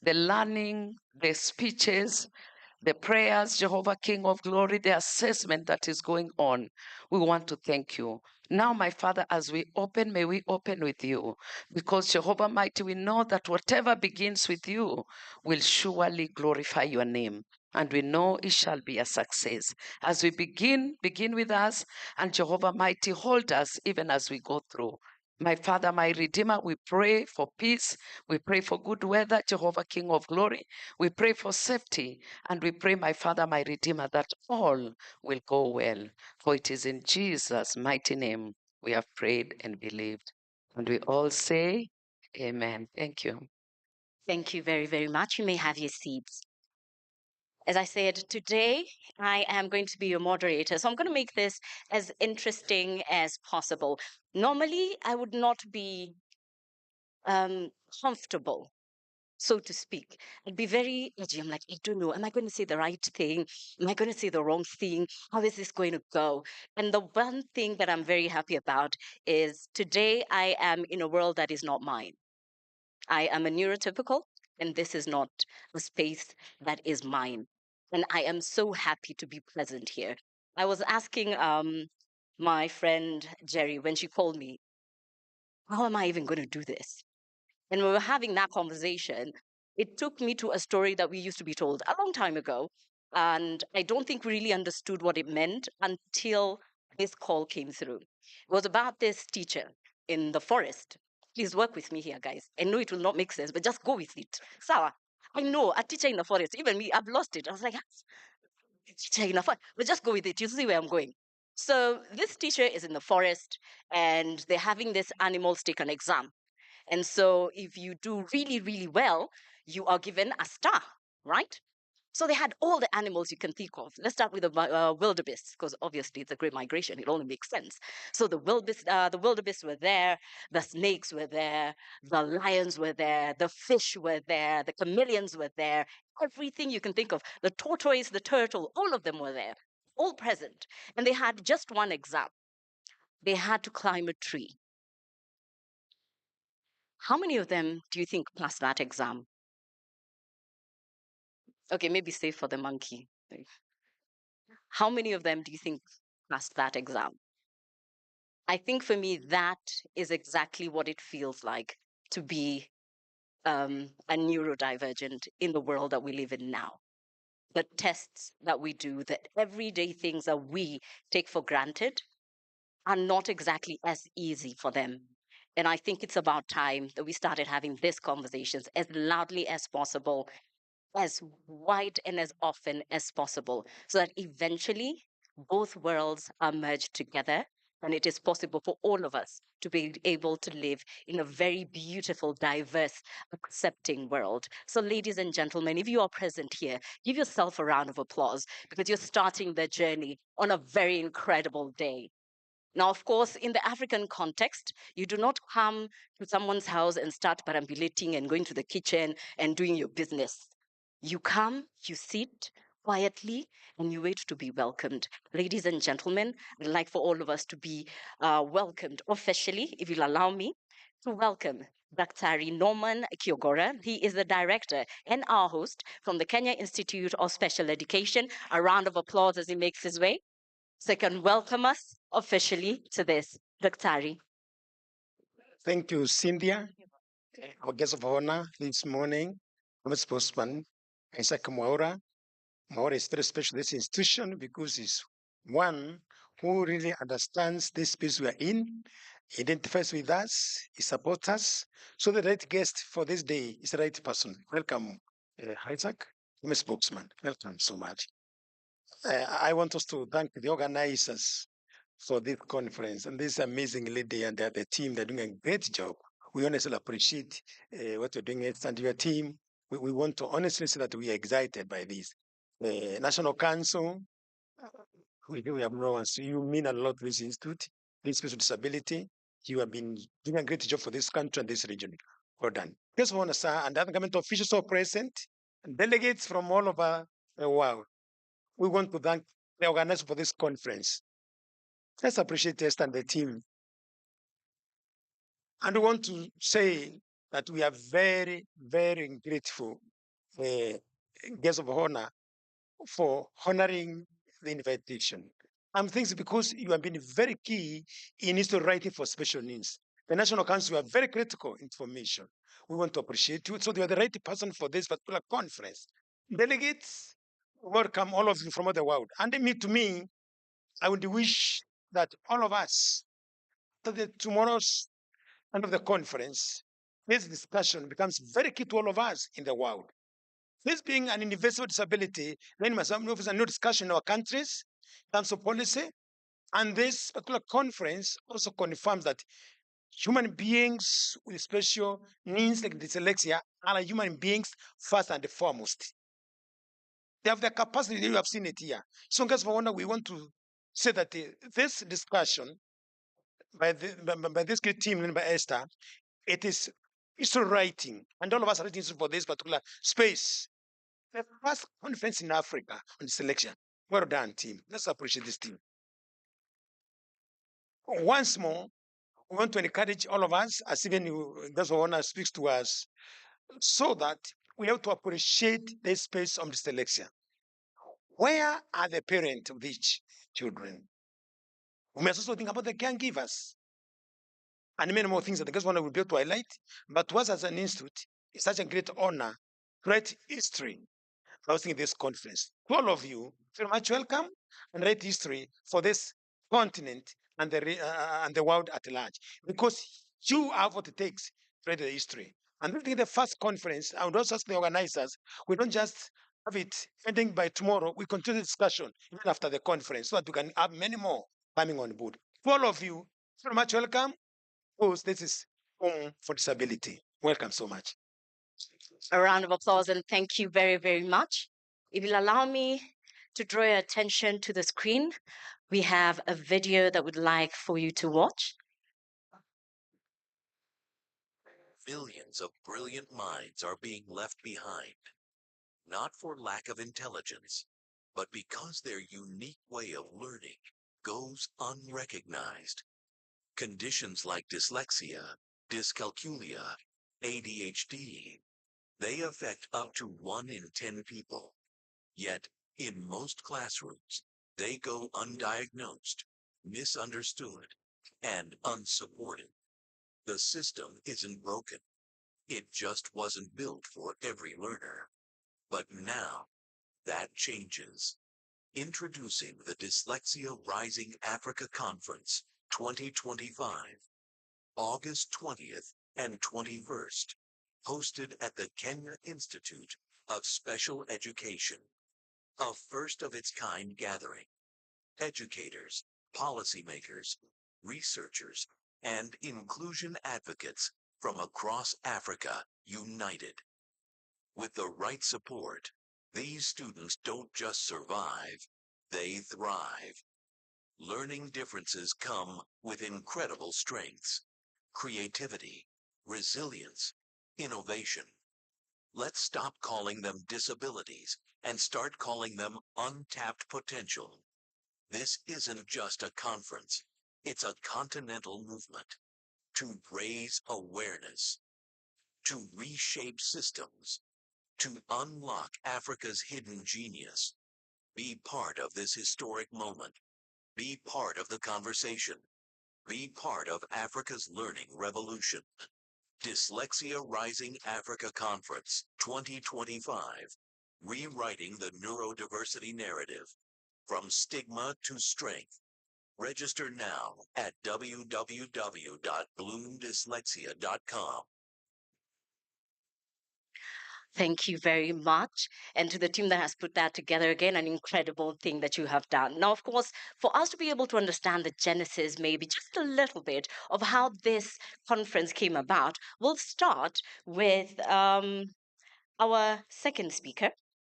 the learning, the speeches, the prayers, Jehovah King of glory, the assessment that is going on. We want to thank you. Now, my Father, as we open, may we open with you. Because Jehovah Mighty, we know that whatever begins with you will surely glorify your name. And we know it shall be a success. As we begin with us, and Jehovah Mighty, hold us even as we go through. My Father, my Redeemer, we pray for peace. We pray for good weather, Jehovah King of glory. We pray for safety. And we pray, my Father, my Redeemer, that all will go well. For it is in Jesus' mighty name we have prayed and believed. And we all say, Amen. Thank you. Thank you very, very much. You may have your seats. As I said, today I am going to be your moderator. So I'm going to make this as interesting as possible. Normally, I would not be comfortable, so to speak. I'd be very edgy. I'm like, I don't know. Am I going to say the right thing? Am I going to say the wrong thing? How is this going to go? And the one thing that I'm very happy about is today I am in a world that is not mine. I am a neurotypical, and this is not a space that is mine. And I am so happy to be present here. I was asking my friend Jerry when she called me, how am I even going to do this? And we were having that conversation. It took me to a story that we used to be told a long time ago. And I don't think we really understood what it meant until this call came through. It was about this teacher in the forest. Please work with me here, guys. I know it will not make sense, but just go with it. Sawa. I know a teacher in the forest, even me, I've lost it. I was like, teacher in the forest, but just go with it. You see where I'm going. So this teacher is in the forest and they're having this animals take an exam. And so if you do really, really well, you are given a star, right? So they had all the animals you can think of. Let's start with the wildebeest, because obviously it's a great migration. It only makes sense. So the wildebeest were there, the snakes were there, the lions were there, the fish were there, the chameleons were there, everything you can think of. The tortoise, the turtle, all of them were there, all present. And they had just one exam. They had to climb a tree. How many of them do you think passed that exam? Okay, maybe save for the monkey. How many of them do you think passed that exam? I think for me, that is exactly what it feels like to be a neurodivergent in the world that we live in now. The tests that we do, the everyday things that we take for granted are not exactly as easy for them. And I think it's about time that we started having these conversations as loudly as possible, as wide and as often as possible, so that eventually both worlds are merged together and it is possible for all of us to be able to live in a very beautiful, diverse, accepting world. So, ladies and gentlemen, if you are present here, give yourself a round of applause because you're starting the journey on a very incredible day. Now, of course, in the African context, you do not come to someone's house and start perambulating and going to the kitchen and doing your business. You come, you sit quietly, and you wait to be welcomed. Ladies and gentlemen, I'd like for all of us to be welcomed officially, if you'll allow me, to welcome Dr. Norman Kiogora. He is the director and our host from the Kenya Institute of Special Education. A round of applause as he makes his way. So can welcome us officially to this, Dr. Thank you, Cynthia. Our guest of honor this morning, I'm spokesman Isaac Mwaura. Mwaura is very special this institution because he's one who really understands this space we are in, identifies with us, he supports us. So the right guest for this day is the right person. Welcome, Isaac. I'm a spokesman. Welcome so much. I want us to thank the organizers for this conference and this amazing lady and the team. They're doing a great job. We honestly appreciate what you're doing and your team. We want to honestly say that we are excited by this. National Council, we have no one. So you mean a lot to this institute, this people with disability. You have been doing a great job for this country and this region. Well done. Just want to say, and other government officials are present, and delegates from all over the world. We want to thank the organizers for this conference. Let's appreciate Esther and the team. And we want to say that we are very, very grateful guest of honor for honoring the invitation. I'm thinking because you have been very key in history writing for special needs. The National Council are very critical information. We want to appreciate you. So you are the right person for this particular conference. Delegates, welcome all of you from all the world. And to me, I would wish that all of us, that tomorrow's end of the conference, this discussion becomes very key to all of us in the world. This being an universal disability, then must have no discussion in our countries in terms of policy. And this particular conference also confirms that human beings with special needs like dyslexia are human beings first and foremost. They have the capacity, you have seen it here. So, in case of wonder, we want to say that this discussion by this great team led by Esther, it is history writing, and all of us are writing for this particular space. The first conference in Africa on selection. Well done, team. Let's appreciate this team. Once more, we want to encourage all of us, as even that's what honor speaks to us, so that we have to appreciate the space of dyslexia. Where are the parents of these children? We must also think about the caregivers and many more things that the guest one will be able to highlight. But to us as an institute, it's such a great honor, great history hosting this conference. To all of you, very much welcome and write history for this continent and the world at large, because you have what it takes to write the history. And this is the first conference. I would also ask the organizers, we don't just have it ending by tomorrow. We continue the discussion even after the conference so that we can have many more coming on board. To all of you, very much welcome. Because this is Home for Disability. Welcome so much. A round of applause and thank you very, very much. If you'll allow me to draw your attention to the screen, we have a video that we'd like for you to watch. Millions of brilliant minds are being left behind, not for lack of intelligence, but because their unique way of learning goes unrecognized. Conditions like dyslexia, dyscalculia, ADHD, they affect up to 1 in 10 people. Yet, in most classrooms, they go undiagnosed, misunderstood, and unsupported. The system isn't broken. It just wasn't built for every learner. But now, that changes. Introducing the Dyslexia Rising Africa Conference 2025, August 20th and 21st, hosted at the Kenya Institute of Special Education. A first-of-its-kind gathering. Educators, policymakers, researchers, and inclusion advocates from across Africa united. With the right support, these students don't just survive, they thrive. Learning differences come with incredible strengths, creativity, resilience, innovation. Let's stop calling them disabilities and start calling them untapped potential. This isn't just a conference, it's a continental movement to raise awareness, to reshape systems, to unlock Africa's hidden genius. Be part of this historic moment. Be part of the conversation. Be part of Africa's learning revolution. Dyslexia Rising Africa Conference 2025. Rewriting the neurodiversity narrative. From stigma to strength. Register now at www.bloomdyslexia.com. Thank you very much. And to the team that has put that together, again, an incredible thing that you have done. Now, of course, for us to be able to understand the genesis, maybe just a little bit of how this conference came about, we'll start with our second speaker,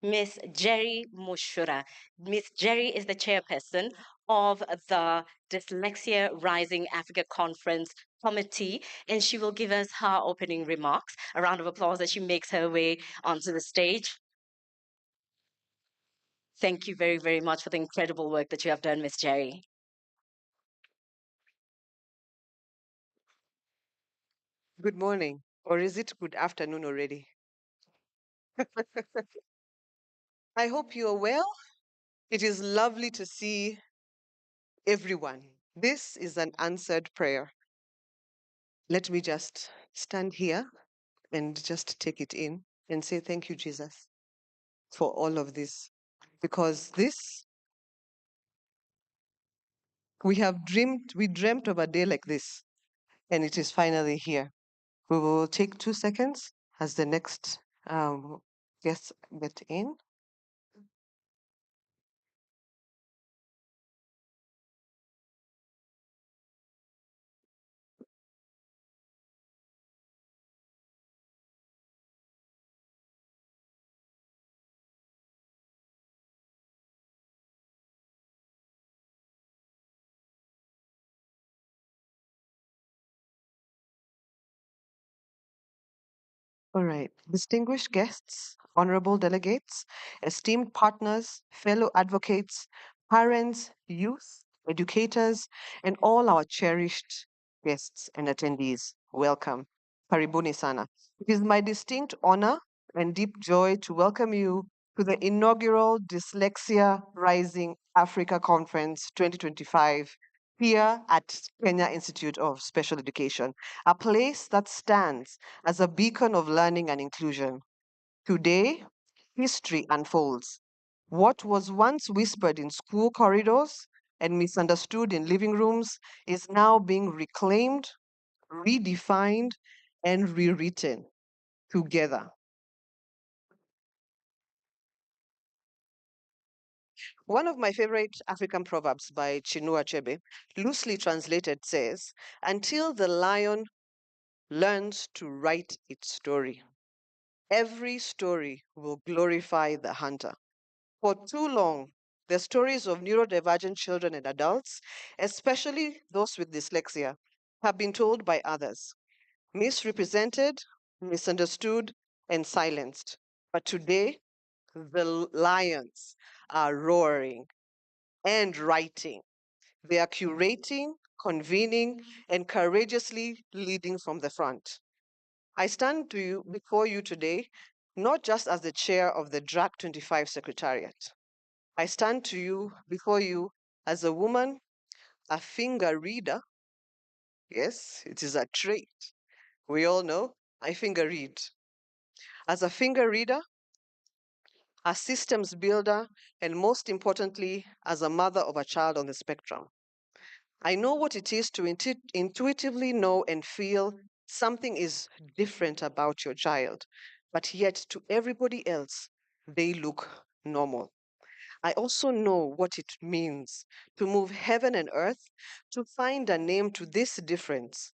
Miss Jerry Mushura. Miss Jerry is the chairperson of the Dyslexia Rising Africa Conference Committee, and she will give us her opening remarks. A round of applause as she makes her way onto the stage. Thank you very, very much for the incredible work that you have done, Miss Jerry. Good morning, or is it good afternoon already? I hope you are well. It is lovely to see everyone. This is an answered prayer. Let me just stand here and just take it in and say thank you, Jesus, for all of this. Because this, we dreamt of a day like this, and it is finally here. We will take 2 seconds as the next guests get in. All right. Distinguished guests, honorable delegates, esteemed partners, fellow advocates, parents, youth, educators, and all our cherished guests and attendees, welcome. Karibuni sana. It is my distinct honor and deep joy to welcome you to the inaugural Dyslexia Rising Africa Conference 2025 here at Kenya Institute of Special Education, a place that stands as a beacon of learning and inclusion. Today, history unfolds. What was once whispered in school corridors and misunderstood in living rooms is now being reclaimed, redefined, and rewritten together. One of my favorite African proverbs by Chinua Achebe, loosely translated, says, "Until the lion learns to write its story, every story will glorify the hunter." For too long, the stories of neurodivergent children and adults, especially those with dyslexia, have been told by others, misrepresented, misunderstood, and silenced. But today, the lions are roaring and writing. They are curating, convening, and courageously leading from the front. I stand to you before you today, not just as the chair of the DRAC 25 Secretariat. I stand to you before you as a woman, a finger reader. Yes, it is a trait. We all know I finger read. As a finger reader, a systems builder, and most importantly, as a mother of a child on the spectrum. I know what it is to intuitively know and feel something is different about your child, but yet to everybody else, they look normal. I also know what it means to move heaven and earth to find a name to this difference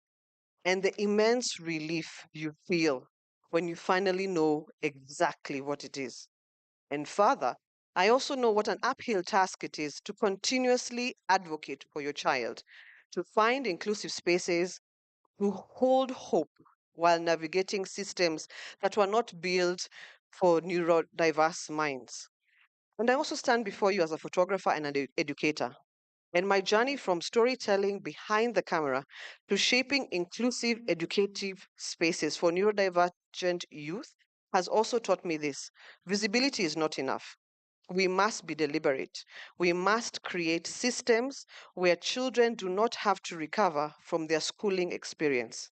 and the immense relief you feel when you finally know exactly what it is. And further, I also know what an uphill task it is to continuously advocate for your child, to find inclusive spaces, to hold hope while navigating systems that were not built for neurodiverse minds. And I also stand before you as a photographer and an educator. And my journey from storytelling behind the camera to shaping inclusive educative spaces for neurodivergent youth has also taught me this. Visibility is not enough. We must be deliberate. We must create systems where children do not have to recover from their schooling experience.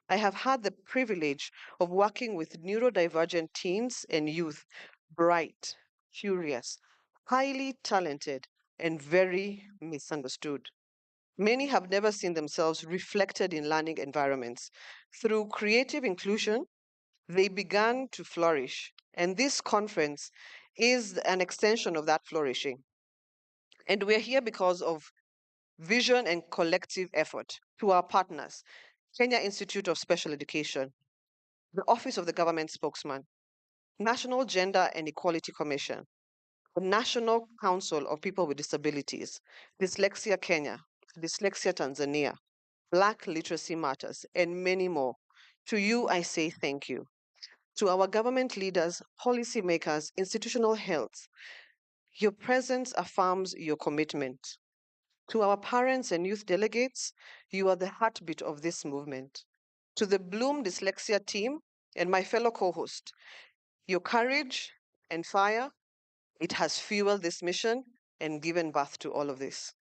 I have had the privilege of working with neurodivergent teens and youth, bright, curious, highly talented, and very misunderstood. Many have never seen themselves reflected in learning environments. Through creative inclusion, they began to flourish. And this conference is an extension of that flourishing. And we're here because of vision and collective effort. To our partners, Kenya Institute of Special Education, the Office of the Government Spokesman, National Gender and Equality Commission, the National Council of People with Disabilities, Dyslexia Kenya, Dyslexia Tanzania, Black Literacy Matters, and many more. To you, I say thank you. To our government leaders, policymakers, institutional health, your presence affirms your commitment. To our parents and youth delegates, you are the heartbeat of this movement. To the Bloom Dyslexia team and my fellow co host, Your courage and fire, it has fueled this mission and given birth to all of this.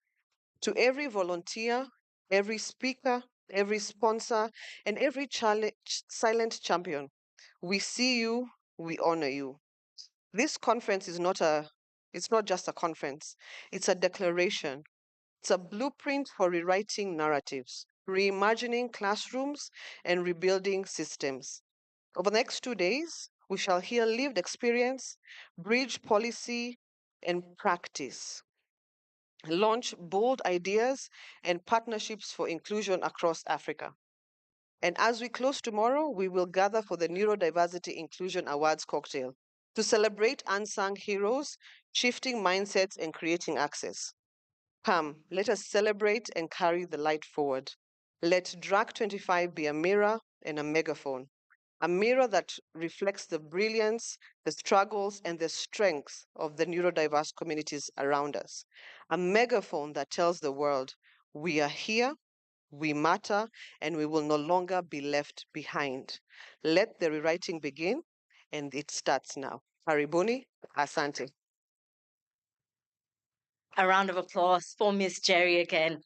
To every volunteer, every speaker, every sponsor, and every silent champion, we see you, we honor you. This conference is it's not just a conference, it's a declaration. It's a blueprint for rewriting narratives, reimagining classrooms, and rebuilding systems. Over the next 2 days, we shall hear lived experience, bridge policy, and practice, launch bold ideas and partnerships for inclusion across Africa. And as we close tomorrow, we will gather for the Neurodiversity Inclusion Awards cocktail to celebrate unsung heroes, shifting mindsets, and creating access. Come, let us celebrate and carry the light forward. Let DRAC 25 be a mirror and a megaphone, a mirror that reflects the brilliance, the struggles, and the strengths of the neurodiverse communities around us, a megaphone that tells the world we are here, we matter, and we will no longer be left behind. Let the rewriting begin, and it starts now. Karibuni, asante. A round of applause for Miss Jerry again.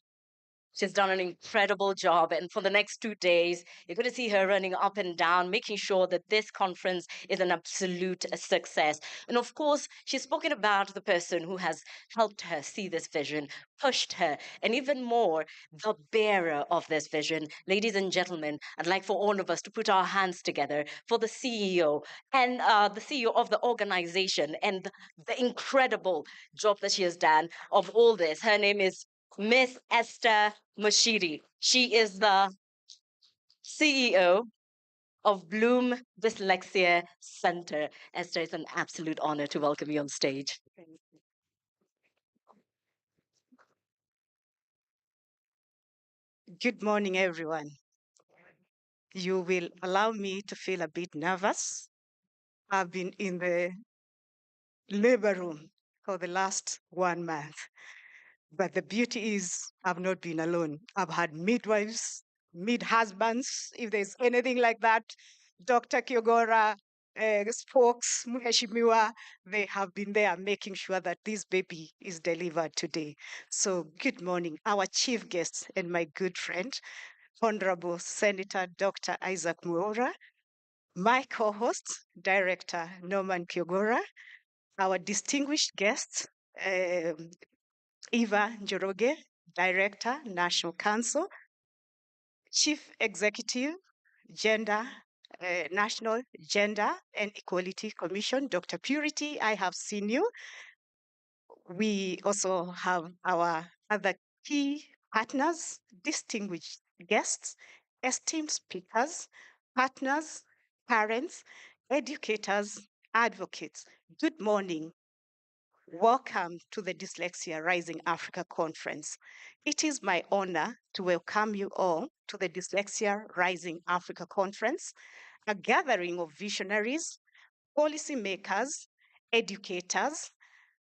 She's done an incredible job. And for the next 2 days, you're going to see her running up and down, making sure that this conference is an absolute success. And of course, she's spoken about the person who has helped her see this vision, pushed her, and even more, the bearer of this vision. Ladies and gentlemen, I'd like for all of us to put our hands together for the CEO and the CEO of the organization and the incredible job that she has done of all this. Her name is Miss Esther Moshiri. She is the CEO of Bloom Dyslexia Center. Esther, it's an absolute honor to welcome you on stage. Good morning, everyone. You will allow me to feel a bit nervous. I've been in the labor room for the last 1 month. But the beauty is, I've not been alone. I've had midwives, mid-husbands, if there's anything like that. Dr. Kyogora, spokes, Mheshimiwa, they have been there making sure that this baby is delivered today. So good morning, our chief guest and my good friend, Honorable Senator Dr. Isaac Muora, my co-host, Director Norman Kyogora, our distinguished guests, Eva Njoroge, Director, National Council, Chief Executive, National Gender and Equality Commission, Dr. Purity, I have seen you. We also have our other key partners, distinguished guests, esteemed speakers, partners, parents, educators, advocates. Good morning. Welcome to the Dyslexia Rising Africa Conference. It is my honor to welcome you all to the Dyslexia Rising Africa Conference, a gathering of visionaries, policymakers, educators,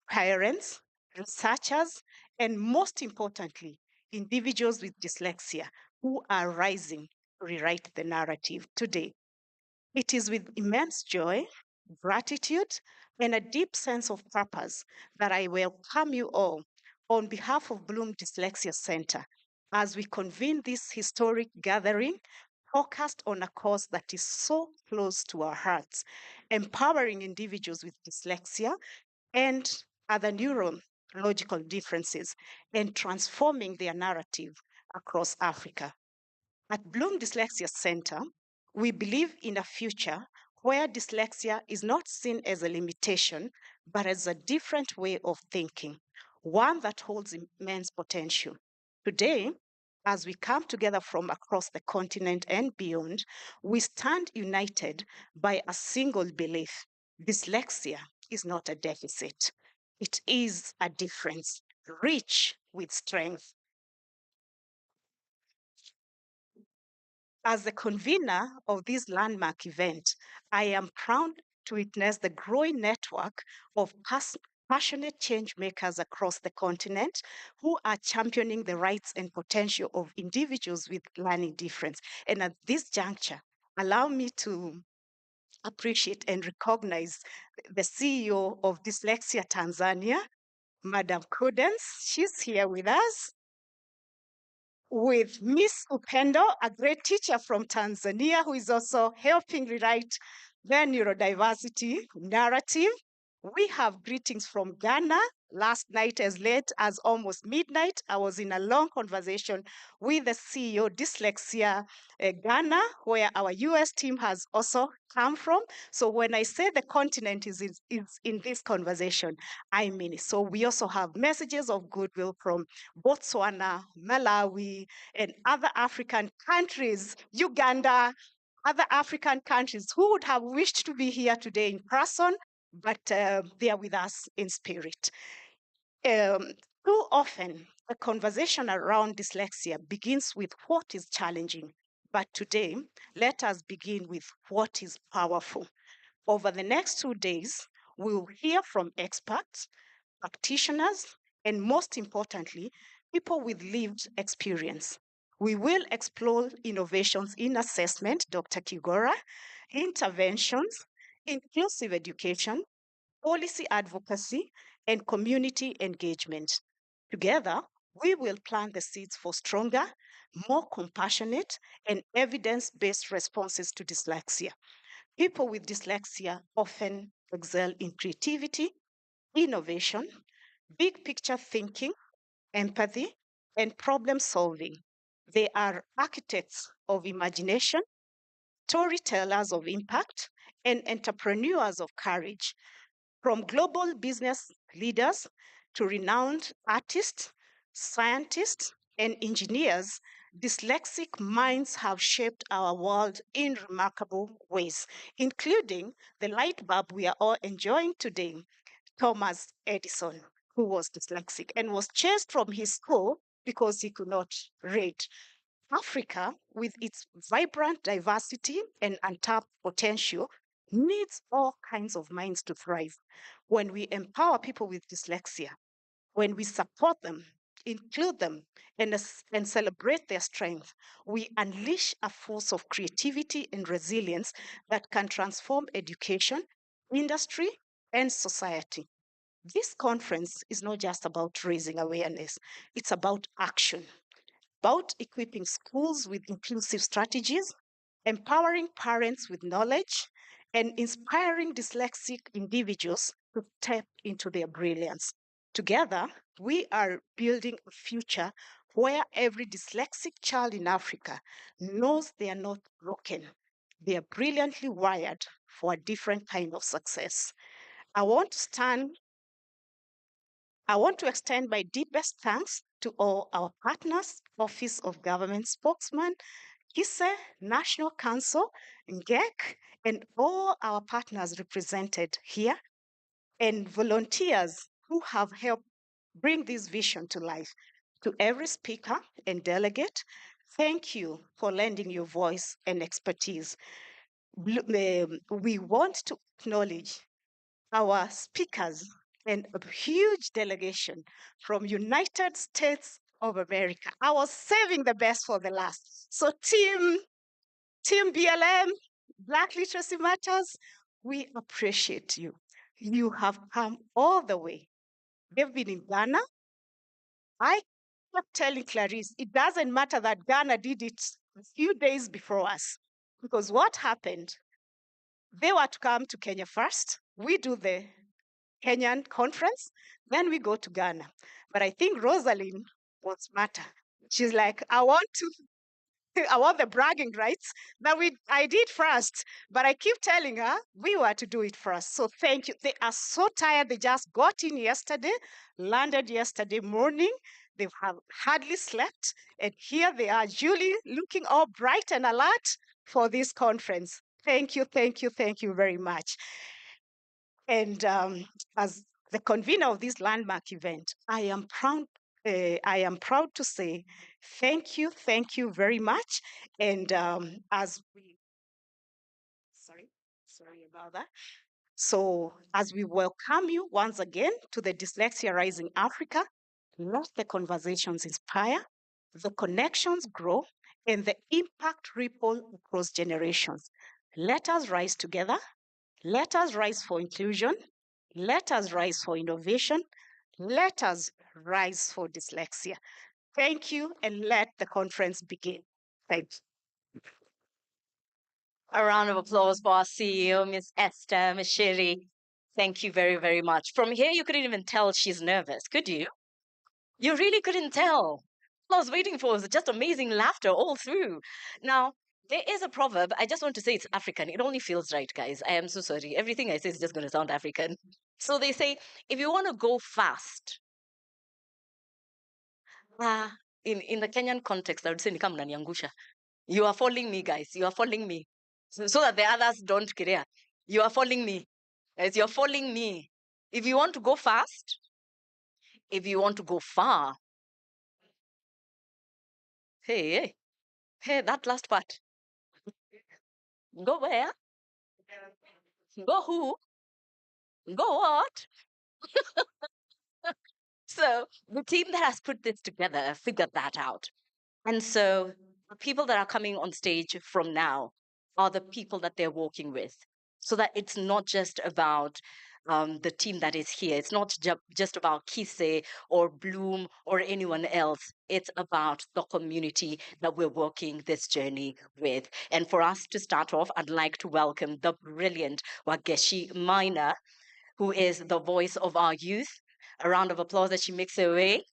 parents, researchers, and most importantly, individuals with dyslexia who are rising to rewrite the narrative today. It is with immense joy, gratitude, and a deep sense of purpose that I welcome you all on behalf of Bloom Dyslexia Center as we convene this historic gathering focused on a cause that is so close to our hearts, empowering individuals with dyslexia and other neurological differences and transforming their narrative across Africa. At Bloom Dyslexia Center, we believe in a future where dyslexia is not seen as a limitation, but as a different way of thinking, one that holds immense potential. Today, as we come together from across the continent and beyond, we stand united by a single belief: dyslexia is not a deficit. It is a difference, rich with strength. As the convener of this landmark event, I am proud to witness the growing network of passionate change makers across the continent who are championing the rights and potential of individuals with learning difference. And at this juncture, allow me to appreciate and recognize the CEO of Dyslexia Tanzania, Madam Prudence. She's here with us. With Miss Upendo, a great teacher from Tanzania who is also helping rewrite the neurodiversity narrative. We have greetings from Ghana. Last night, as late as almost midnight, I was in a long conversation with the CEO, Dyslexia Ghana, where our US team has also come from. So when I say the continent is in this conversation, I mean it. So we also have messages of goodwill from Botswana, Malawi, and other African countries, Uganda, other African countries who would have wished to be here today in person, but they are with us in spirit. Too often, the conversation around dyslexia begins with what is challenging. But today, let us begin with what is powerful. Over the next 2 days, we will hear from experts, practitioners, and most importantly, people with lived experience. We will explore innovations in assessment, Dr. Kigora, interventions, inclusive education, policy advocacy, and community engagement. Together, we will plant the seeds for stronger, more compassionate, and evidence-based responses to dyslexia. People with dyslexia often excel in creativity, innovation, big picture thinking, empathy, and problem solving. They are architects of imagination, storytellers of impact, and entrepreneurs of courage. From global business leaders to renowned artists, scientists, and engineers, dyslexic minds have shaped our world in remarkable ways, including the light bulb we are all enjoying today, Thomas Edison, who was dyslexic and was chased from his school because he could not read. Africa, with its vibrant diversity and untapped potential, needs all kinds of minds to thrive. When we empower people with dyslexia, when we support them, include them, and celebrate their strength, we unleash a force of creativity and resilience that can transform education, industry, and society. This conference is not just about raising awareness, it's about action, about equipping schools with inclusive strategies, empowering parents with knowledge, and inspiring dyslexic individuals to tap into their brilliance. Together, we are building a future where every dyslexic child in Africa knows they are not broken. They are brilliantly wired for a different kind of success. I want to extend my deepest thanks to all our partners, Office of Government Spokesman, KISE, National Council, NGEC, and all our partners represented here, and volunteers who have helped bring this vision to life. To every speaker and delegate, thank you for lending your voice and expertise. We want to acknowledge our speakers and a huge delegation from United States of America. I was saving the best for the last. So team BLM, Black Literacy Matters, we appreciate you. You have come all the way. They've been in Ghana. I kept telling Clarice, it doesn't matter that Ghana did it a few days before us, because what happened, they were to come to Kenya first. We do the Kenyan conference, then we go to Ghana. But I think Rosalind was smarter. She's like, I want the bragging rights that I did first. But I keep telling her we were to do it first. So thank you. They are so tired. They just got in yesterday, landed yesterday morning. They have hardly slept. And here they are, Julie, looking all bright and alert for this conference. Thank you, thank you, thank you very much. And as the convener of this landmark event, I am proud to say thank you very much. And as we, sorry about that. So as we welcome you once again to the Dyslexia Rising Africa, let the conversations inspire, the connections grow, and the impact ripple across generations. Let us rise together Let us rise for inclusion. Let us rise for innovation. Let us rise for dyslexia. Thank you, and let the conference begin. Thank you. A round of applause for our CEO, Miss Esther Mashiri. Thank you very, very much. From here, you couldn't even tell she's nervous, could you? You really couldn't tell. All I was waiting for was just amazing laughter all through. Now, there is a proverb. I just want to say it's African. It only feels right, guys. I am so sorry. Everything I say is just going to sound African. So they say, if you want to go fast, in the Kenyan context, I would say, "Ni kama mnaniangusha." You are following me, guys. You are following me. So that the others don't care. You are following me. Guys, you're following me. If you want to go fast, if you want to go far, hey, that last part. Go where? Go who? Go what? So the team that has put this together figured that out. And so the people that are coming on stage from now are the people that they're working with. So that it's not just about the team that is here. It's not just about Kise or Bloom or anyone else. It's about the community that we're working this journey with. And for us to start off, I'd like to welcome the brilliant Wageshi Minor, who is the voice of our youth. A round of applause as she makes her way.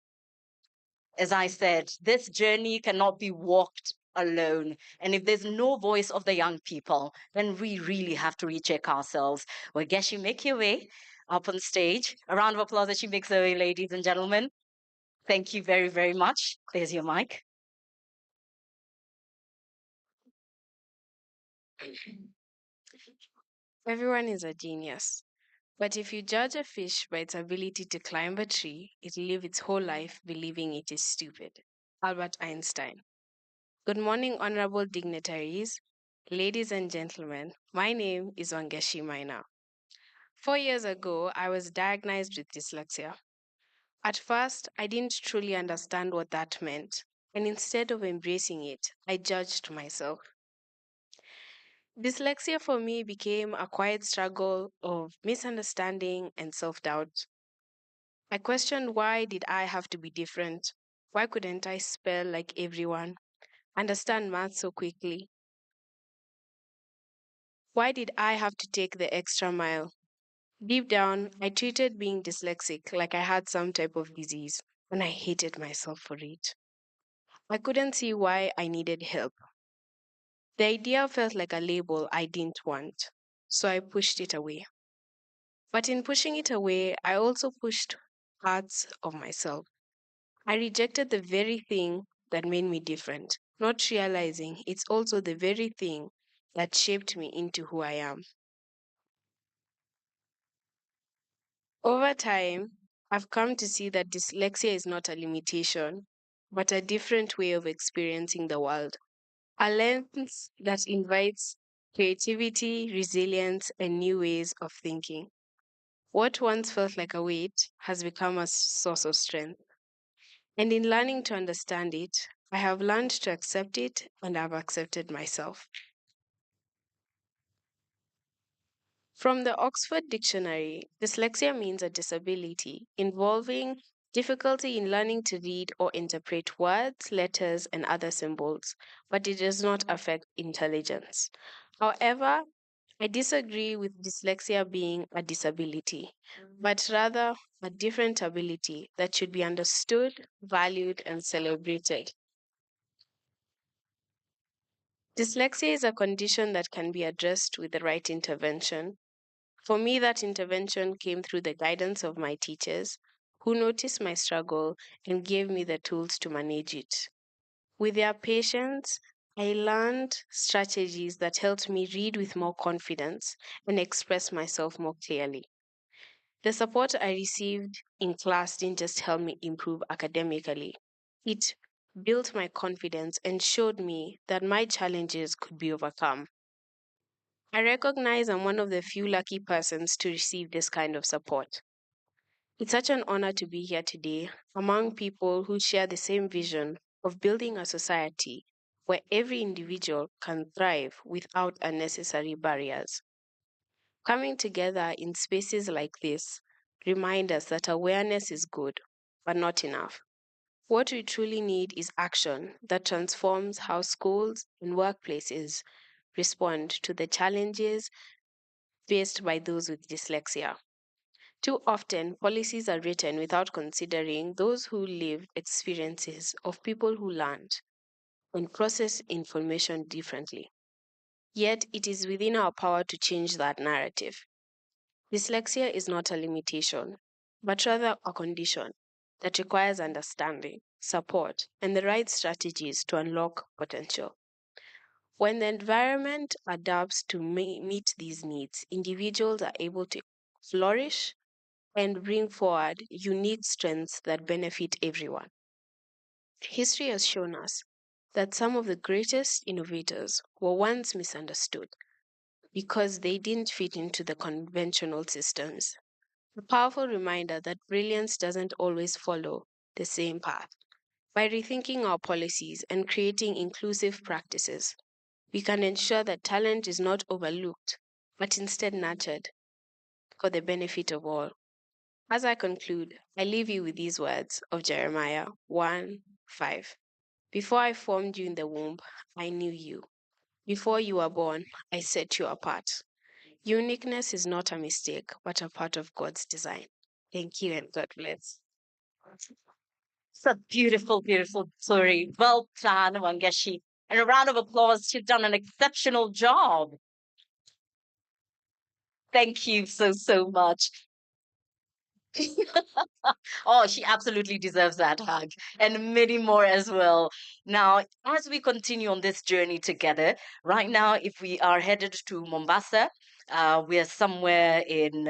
As I said, this journey cannot be walked alone. And if there's no voice of the young people, then we really have to recheck ourselves. Well, guess you make your way up on stage. A round of applause as she makes her way, ladies and gentlemen. Thank you very, very much. There's your mic. Everyone is a genius. But if you judge a fish by its ability to climb a tree, it'll live its whole life believing it is stupid. Albert Einstein. Good morning, honorable dignitaries, ladies and gentlemen. My name is Wangeshi Maina. 4 years ago, I was diagnosed with dyslexia. At first, I didn't truly understand what that meant, and instead of embracing it, I judged myself. Dyslexia for me became a quiet struggle of misunderstanding and self-doubt. I questioned, why did I have to be different? Why couldn't I spell like everyone? Understand math so quickly? Why did I have to take the extra mile? Deep down, I treated being dyslexic like I had some type of disease, and I hated myself for it. I couldn't see why I needed help. The idea felt like a label I didn't want, so I pushed it away. But in pushing it away, I also pushed parts of myself. I rejected the very thing that made me different, not realizing it's also the very thing that shaped me into who I am. Over time, I've come to see that dyslexia is not a limitation, but a different way of experiencing the world. A lens that invites creativity, resilience, and new ways of thinking. What once felt like a weight has become a source of strength. And in learning to understand it, I have learned to accept it and I've accepted myself. From the Oxford Dictionary, dyslexia means a disability involving difficulty in learning to read or interpret words, letters, and other symbols, but it does not affect intelligence. However, I disagree with dyslexia being a disability, but rather a different ability that should be understood, valued, and celebrated. Dyslexia is a condition that can be addressed with the right intervention. For me, that intervention came through the guidance of my teachers, who noticed my struggle and gave me the tools to manage it. With their patience, I learned strategies that helped me read with more confidence and express myself more clearly. The support I received in class didn't just help me improve academically, it built my confidence and showed me that my challenges could be overcome. I recognize I'm one of the few lucky persons to receive this kind of support. It's such an honor to be here today among people who share the same vision of building a society where every individual can thrive without unnecessary barriers. Coming together in spaces like this remind us that awareness is good, but not enough. What we truly need is action that transforms how schools and workplaces respond to the challenges faced by those with dyslexia. Too often, policies are written without considering those who lived experiences of people who learned and process information differently. Yet, it is within our power to change that narrative. Dyslexia is not a limitation, but rather a condition that requires understanding, support, and the right strategies to unlock potential. When the environment adapts to meet these needs, individuals are able to flourish and bring forward unique strengths that benefit everyone. History has shown us that some of the greatest innovators were once misunderstood because they didn't fit into the conventional systems. A powerful reminder that brilliance doesn't always follow the same path. By rethinking our policies and creating inclusive practices, we can ensure that talent is not overlooked, but instead nurtured for the benefit of all. As I conclude, I leave you with these words of Jeremiah 1:5. Before I formed you in the womb, I knew you. Before you were born, I set you apart. Uniqueness is not a mistake, but a part of God's design. Thank you and God bless. It's a beautiful, beautiful story. Well done, Wangeshi. And a round of applause. She's done an exceptional job. Thank you so, so much. Oh, she absolutely deserves that hug and many more as well. Now, as we continue on this journey together, right now, if we are headed to Mombasa, we are somewhere in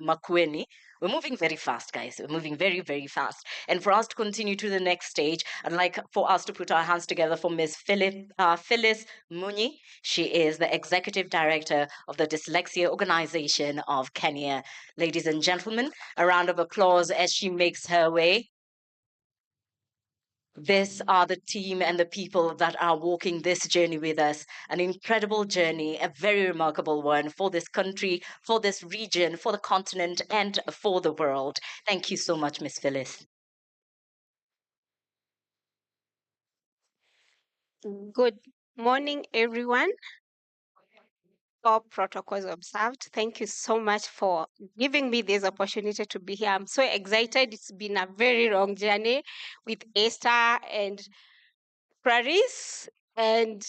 Makueni. We're moving very fast, guys. We're moving very, very fast. And for us to continue to the next stage, I'd like for us to put our hands together for Miss Phyllis Muni. She is the Executive Director of the Dyslexia Organization of Kenya. Ladies and gentlemen, a round of applause as she makes her way. These are the team and the people that are walking this journey with us. An incredible journey, a very remarkable one for this country, for this region, for the continent, and for the world. Thank you so much, Miss Phyllis. Good morning, everyone. All protocols observed. Thank you so much for giving me this opportunity to be here. I'm so excited. It's been a very long journey with Esther and Clarice and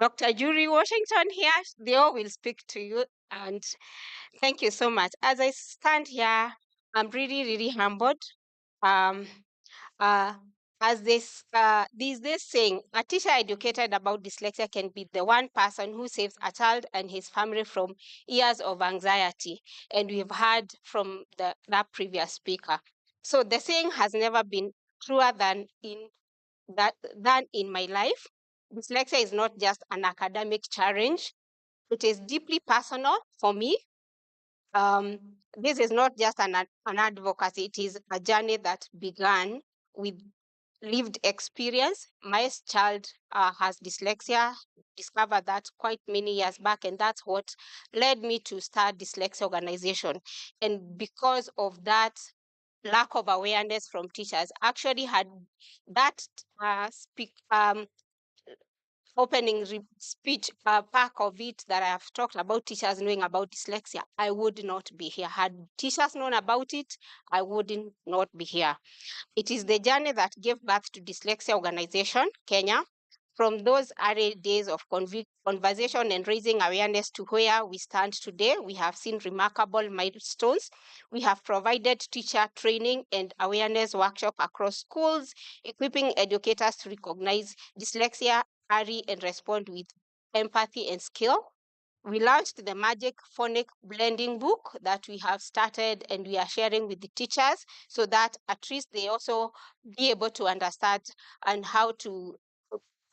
Dr. Julie Washington here. They all will speak to you. And thank you so much. As I stand here, I'm really, really humbled. Uh, as there's this saying, a teacher educated about dyslexia can be the one person who saves a child and his family from years of anxiety. And we've heard from that previous speaker. So the saying has never been truer than in my life. Dyslexia is not just an academic challenge. It is deeply personal for me. This is not just an advocacy. It is a journey that began with lived experience. My child has dyslexia, discovered that quite many years back, and that's what led me to start Dyslexia organization. And because of that lack of awareness from teachers, actually had that opening speech part of it that I have talked about teachers knowing about dyslexia, I would not be here. Had teachers known about it, I would not be here. It is the journey that gave birth to Dyslexia Organization, Kenya. From those early days of conversation and raising awareness to where we stand today, we have seen remarkable milestones. We have provided teacher training and awareness workshop across schools, equipping educators to recognize dyslexia early and respond with empathy and skill. We launched the Magic Phonic Blending book that we have started and we are sharing with the teachers so that at least they also be able to understand and how to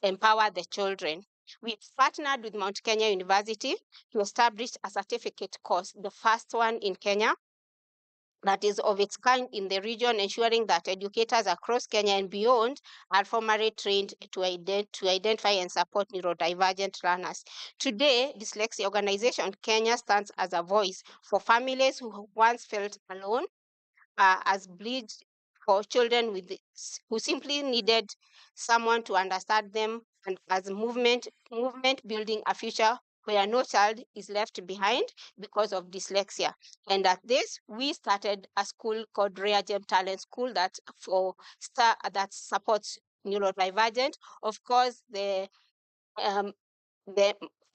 empower the children. We partnered with Mount Kenya University to establish a certificate course, the first one in Kenya, that is of its kind in the region, ensuring that educators across Kenya and beyond are formally trained to identify and support neurodivergent learners. Today, Dyslexia Organization Kenya stands as a voice for families who once felt alone, as bridge for children who simply needed someone to understand them, and as movement building a future where no child is left behind because of dyslexia. And at this, we started a school called Rare Gem Talent School that supports neurodivergent. Of course, the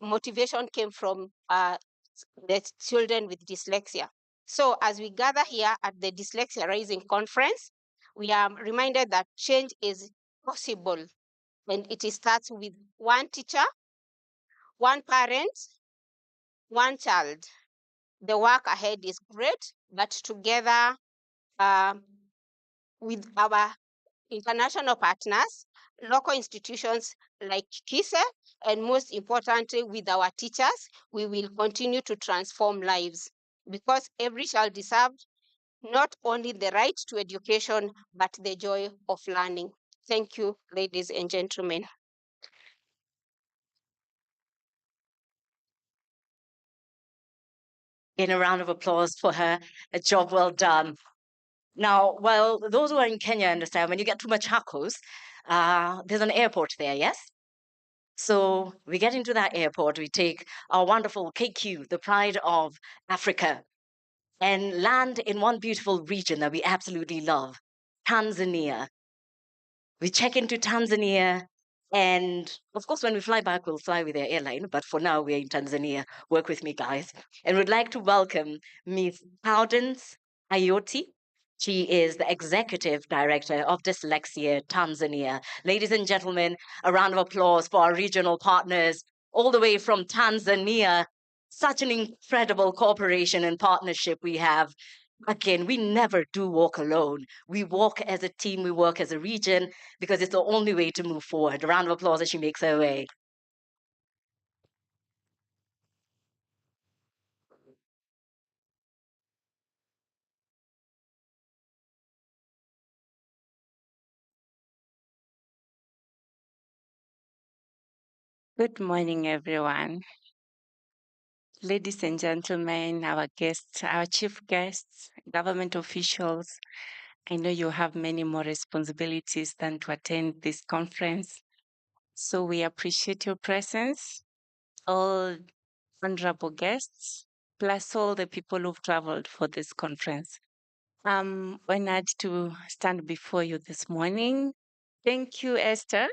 motivation came from the children with dyslexia. So as we gather here at the Dyslexia Rising Conference, we are reminded that change is possible, and it starts with one teacher, one parent, one child. The work ahead is great, but together with our international partners, local institutions like KISE, and most importantly, with our teachers, we will continue to transform lives, because every child deserves not only the right to education, but the joy of learning. Thank you, ladies and gentlemen. In a round of applause for her, a job well done. Now, well, those who are in Kenya understand when you get to Machakos, there's an airport there, yes? So we get into that airport, we take our wonderful KQ, the pride of Africa, and land in one beautiful region that we absolutely love, Tanzania. We check into Tanzania, and of course, when we fly back, we'll fly with their airline. But for now, we're in Tanzania. Work with me, guys. And we'd like to welcome Ms. Prudence Ayoti. She is the Executive Director of Dyslexia Tanzania. Ladies and gentlemen, a round of applause for our regional partners all the way from Tanzania. Such an incredible cooperation and partnership we have. Again, we never do walk alone. We walk as a team, we work as a region, because it's the only way to move forward. A round of applause as she makes her way. Good morning, everyone. Ladies and gentlemen, our guests, our chief guests, government officials, I know you have many more responsibilities than to attend this conference. So we appreciate your presence, all honorable guests, plus all the people who've traveled for this conference. I'm honored to stand before you this morning. Thank you, Esther.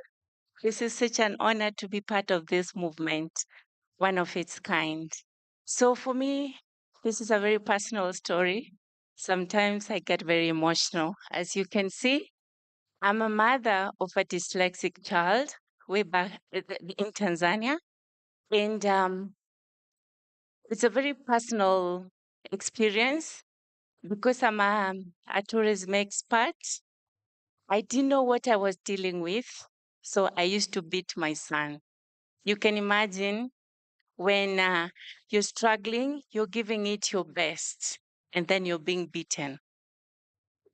This is such an honor to be part of this movement, one of its kind. So for me, this is a very personal story. Sometimes I get very emotional. As you can see, I'm a mother of a dyslexic child way back in Tanzania. And it's a very personal experience because I'm a tourism expert. I didn't know what I was dealing with, so I used to beat my son. You can imagine when you're struggling, you're giving it your best, and then you're being beaten.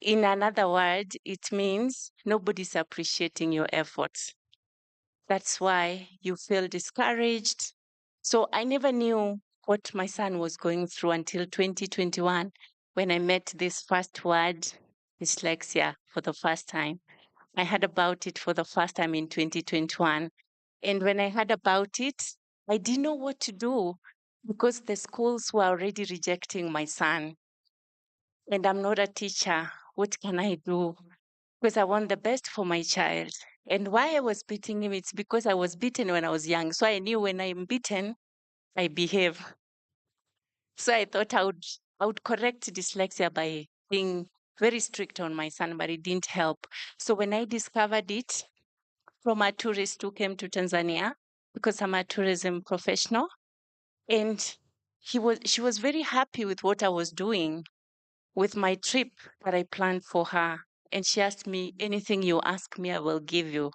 In another word, it means nobody's appreciating your efforts. That's why you feel discouraged. So I never knew what my son was going through until 2021 when I met this first word, dyslexia, for the first time. I heard about it for the first time in 2021. And when I heard about it, I didn't know what to do because the schools were already rejecting my son. And I'm not a teacher. What can I do? Because I want the best for my child. And why I was beating him, it's because I was beaten when I was young. So I knew when I'm beaten, I behave. So I thought I would correct dyslexia by being very strict on my son, but it didn't help. So when I discovered it from a tourist who came to Tanzania, because I'm a tourism professional, and she was very happy with what I was doing with my trip that I planned for her. And she asked me, anything you ask me, I will give you.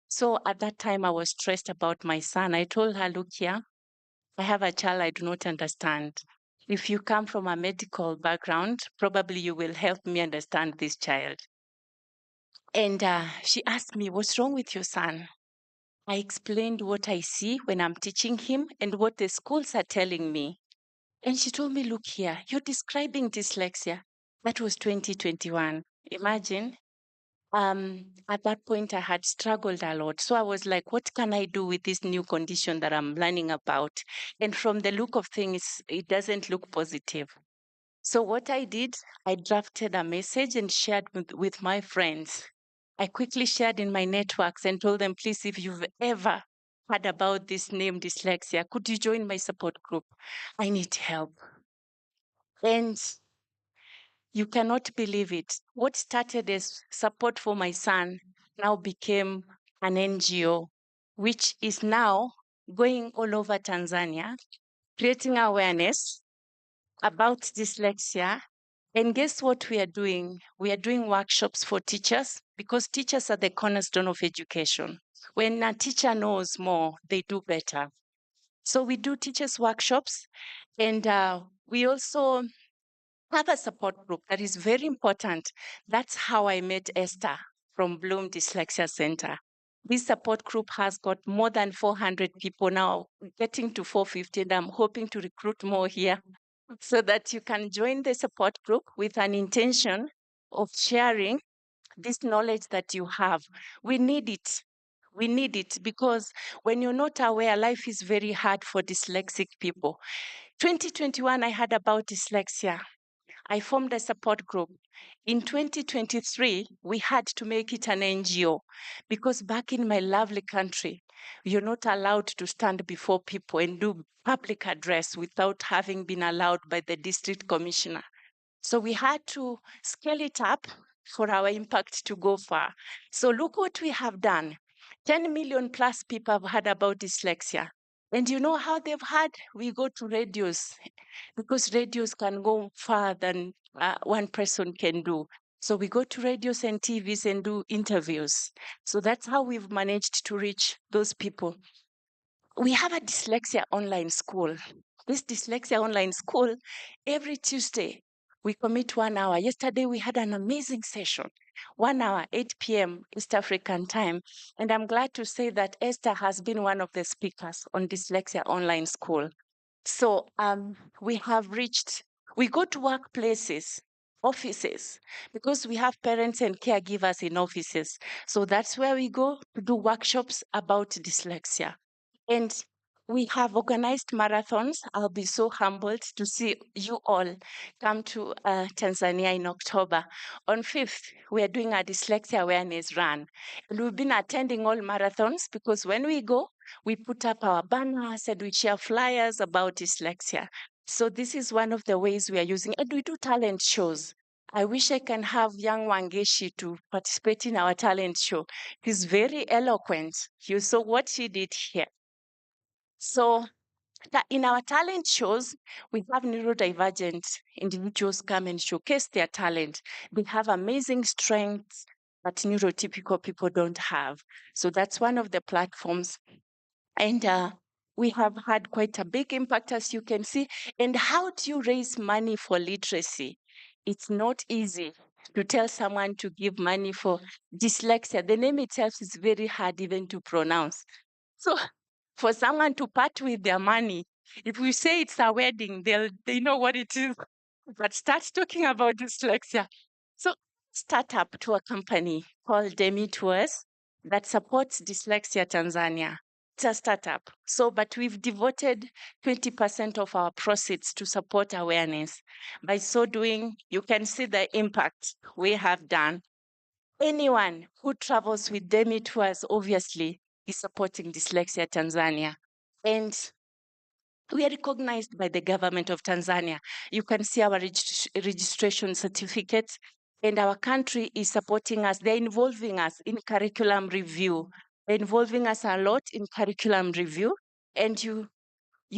So at that time, I was stressed about my son. I told her, look here, I have a child I do not understand. If you come from a medical background, probably you will help me understand this child. And she asked me, what's wrong with your son? I explained what I see when I'm teaching him and what the schools are telling me. And she told me, look here, you're describing dyslexia. That was 2021. Imagine. At that point, I had struggled a lot. So I was like, what can I do with this new condition that I'm learning about? And from the look of things, it doesn't look positive. So what I did, I drafted a message and shared with my friends. I quickly shared in my networks and told them, please, if you've ever heard about this name, dyslexia, could you join my support group? I need help. And you cannot believe it. What started as support for my son now became an NGO, which is now going all over Tanzania, creating awareness about dyslexia. And guess what we are doing? We are doing workshops for teachers because teachers are the cornerstone of education. When a teacher knows more, they do better. So we do teachers workshops, and we also have a support group that is very important. That's how I met Esther from Bloom Dyslexia Center. This support group has got more than 400 people now, getting to 450, and I'm hoping to recruit more here so that you can join the support group with an intention of sharing this knowledge that you have. We need it. We need it because when you're not aware, life is very hard for dyslexic people. 2021, I heard about dyslexia. I formed a support group. In 2023, we had to make it an NGO because back in my lovely country, you're not allowed to stand before people and do public address without having been allowed by the district commissioner. So we had to scale it up for our impact to go far. So look what we have done. 10 million plus people have heard about dyslexia. And you know how they've heard? We go to radios because radios can go far than one person can do. So we go to radios and TVs and do interviews. So that's how we've managed to reach those people. We have a dyslexia online school. This dyslexia online school, every Tuesday, we commit 1 hour. Yesterday, we had an amazing session, 1 hour, 8 p.m. East African time. And I'm glad to say that Esther has been one of the speakers on dyslexia online school. So we have reached, we go to workplaces, offices, because we have parents and caregivers in offices. So that's where we go to do workshops about dyslexia. And we have organized marathons. I'll be so humbled to see you all come to Tanzania in October. On 5th, we are doing a dyslexia awareness run. And we've been attending all marathons because when we go, we put up our banners and we share flyers about dyslexia. So this is one of the ways we are using, and we do talent shows. I wish I can have young Wangeshi to participate in our talent show. He's very eloquent. You saw what she did here. So in our talent shows, we have neurodivergent individuals come and showcase their talent. They have amazing strengths that neurotypical people don't have. So that's one of the platforms. And we have had quite a big impact, as you can see. And how do you raise money for literacy? It's not easy to tell someone to give money for dyslexia. The name itself is very hard even to pronounce. So for someone to part with their money, if we say it's a wedding, they know what it is. But start talking about dyslexia. So startup to a company called Demi Tours that supports Dyslexia Tanzania. It's a startup. So, but we've devoted 20% of our proceeds to support awareness. By so doing, you can see the impact we have done. Anyone who travels with Demi Tours, obviously, is supporting Dyslexia Tanzania. And we are recognized by the government of Tanzania. You can see our registration certificates, and our country is supporting us. They're involving us in curriculum review. They're involving us a lot in curriculum review, and you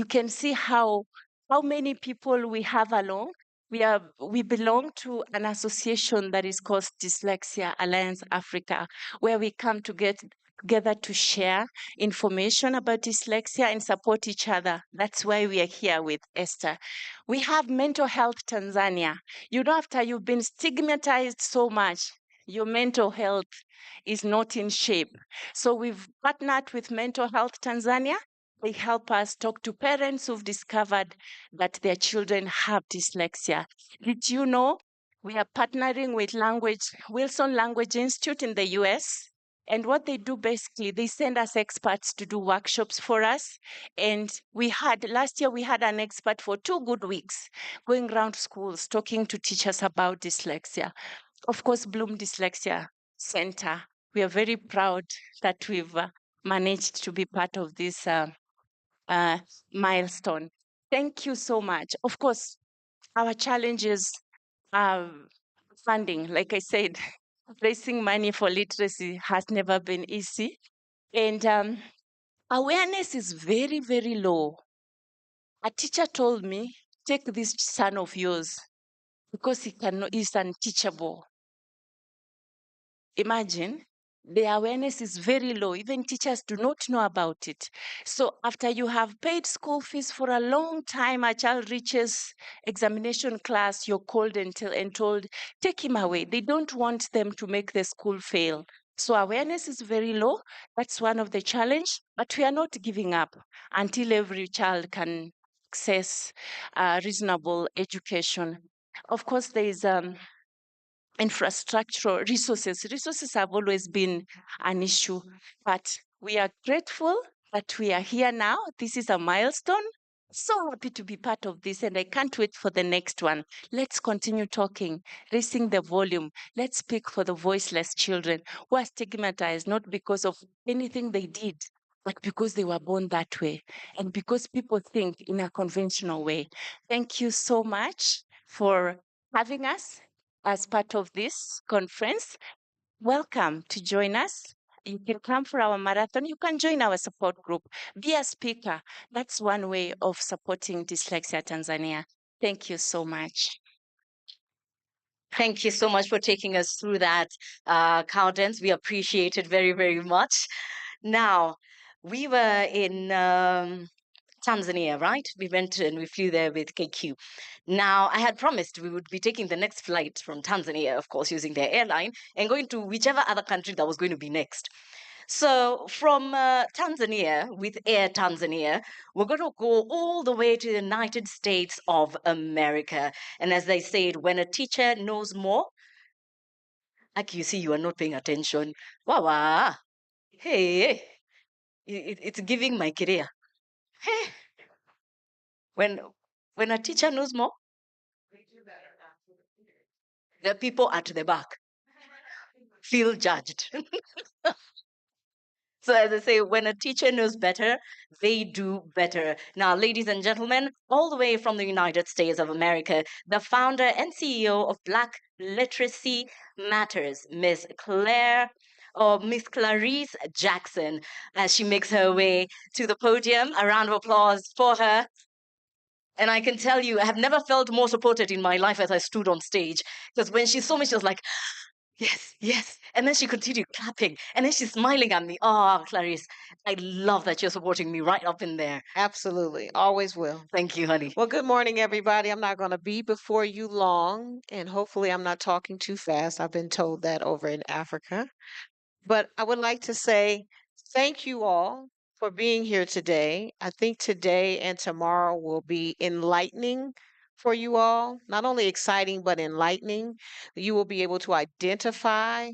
can see how many people we have along. We belong to an association that is called Dyslexia Alliance Africa, where we come together to share information about dyslexia and support each other. That's why we are here with Esther. We have Mental Health Tanzania. You know, after you've been stigmatized so much, your mental health is not in shape. So we've partnered with Mental Health Tanzania. They help us talk to parents who've discovered that their children have dyslexia. Did you know we are partnering with Wilson Language Institute in the US? And what they do basically, they send us experts to do workshops for us. And last year we had an expert for 2 good weeks going around schools talking to teachers about dyslexia. Of course, Bloom Dyslexia Center, we are very proud that we've managed to be part of this milestone. Thank you so much. Of course, our challenges are funding. Like I said, raising money for literacy has never been easy. And awareness is very, very low. A teacher told me, take this son of yours because he's unteachable. Imagine, the awareness is very low. Even teachers do not know about it. So after you have paid school fees for a long time, a child reaches examination class, you're called and told, take him away. They don't want them to make the school fail. So awareness is very low. That's one of the challenge, but we are not giving up until every child can access reasonable education. Of course, there is infrastructural resources. Resources have always been an issue, but we are grateful that we are here now. This is a milestone. So happy to be part of this, and I can't wait for the next one. Let's continue talking, raising the volume. Let's speak for the voiceless children who are stigmatized not because of anything they did, but because they were born that way and because people think in a conventional way. Thank you so much for having us as part of this conference. Welcome to join us. You can come for our marathon. You can join our support group. Be a speaker. That's one way of supporting Dyslexia Tanzania. Thank you so much. Thank you so much for taking us through that, Cowdens. We appreciate it very, very much. Now, we were in Tanzania, right? We went and we flew there with KQ. Now, I had promised we would be taking the next flight from Tanzania, of course, using their airline, and going to whichever other country that was going to be next. So from Tanzania, with Air Tanzania, we're going to go all the way to the United States of America. And as they said, when a teacher knows more, like you see, you are not paying attention. Wow, hey, it's giving my career. Hey. When a teacher knows more, the people at the back feel judged. So as I say, when a teacher knows better, they do better. Now, ladies and gentlemen, all the way from the United States of America, the founder and CEO of Black Literacy Matters, Miss Clarice Jackson, as she makes her way to the podium. A round of applause for her. And I can tell you, I have never felt more supported in my life as I stood on stage. Because when she saw me, she was like, yes, yes. And then she continued clapping. And then she's smiling at me. Oh, Clarice, I love that you're supporting me right up in there. Absolutely. Always will. Thank you, honey. Well, good morning, everybody. I'm not going to be before you long, and hopefully, I'm not talking too fast. I've been told that over in Africa. But I would like to say thank you all for being here today. I think today and tomorrow will be enlightening for you all. Not only exciting, but enlightening. You will be able to identify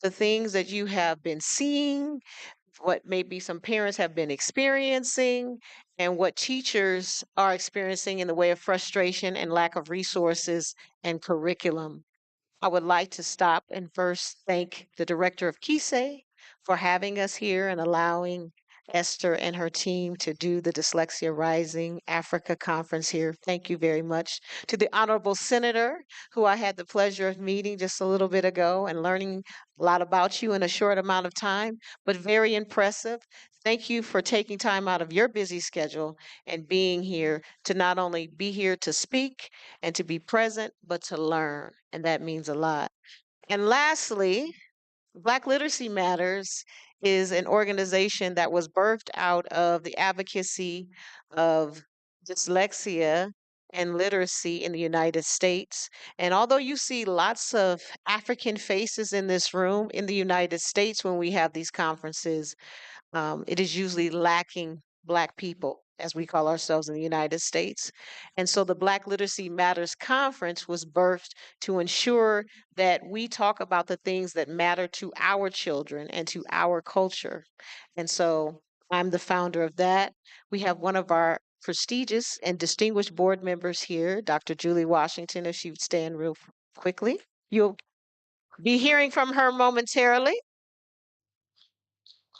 the things that you have been seeing, what maybe some parents have been experiencing, and what teachers are experiencing in the way of frustration and lack of resources and curriculum. I would like to stop and first thank the director of KISE for having us here and allowing Esther and her team to do the Dyslexia Rising Africa conference here. Thank you very much. To the Honorable Senator, who I had the pleasure of meeting just a little bit ago and learning a lot about you in a short amount of time, but very impressive. Thank you for taking time out of your busy schedule and being here to not only be here to speak and to be present, but to learn. And that means a lot. And lastly, Black Literacy Matters is an organization that was birthed out of the advocacy of dyslexia and literacy in the United States. And although you see lots of African faces in this room in the United States when we have these conferences, it is usually lacking Black people, as we call ourselves in the United States. And so the Black Literacy Matters Conference was birthed to ensure that we talk about the things that matter to our children and to our culture. And so I'm the founder of that. We have one of our prestigious and distinguished board members here, Dr. Julie Washington, if she would stand real quickly. You'll be hearing from her momentarily.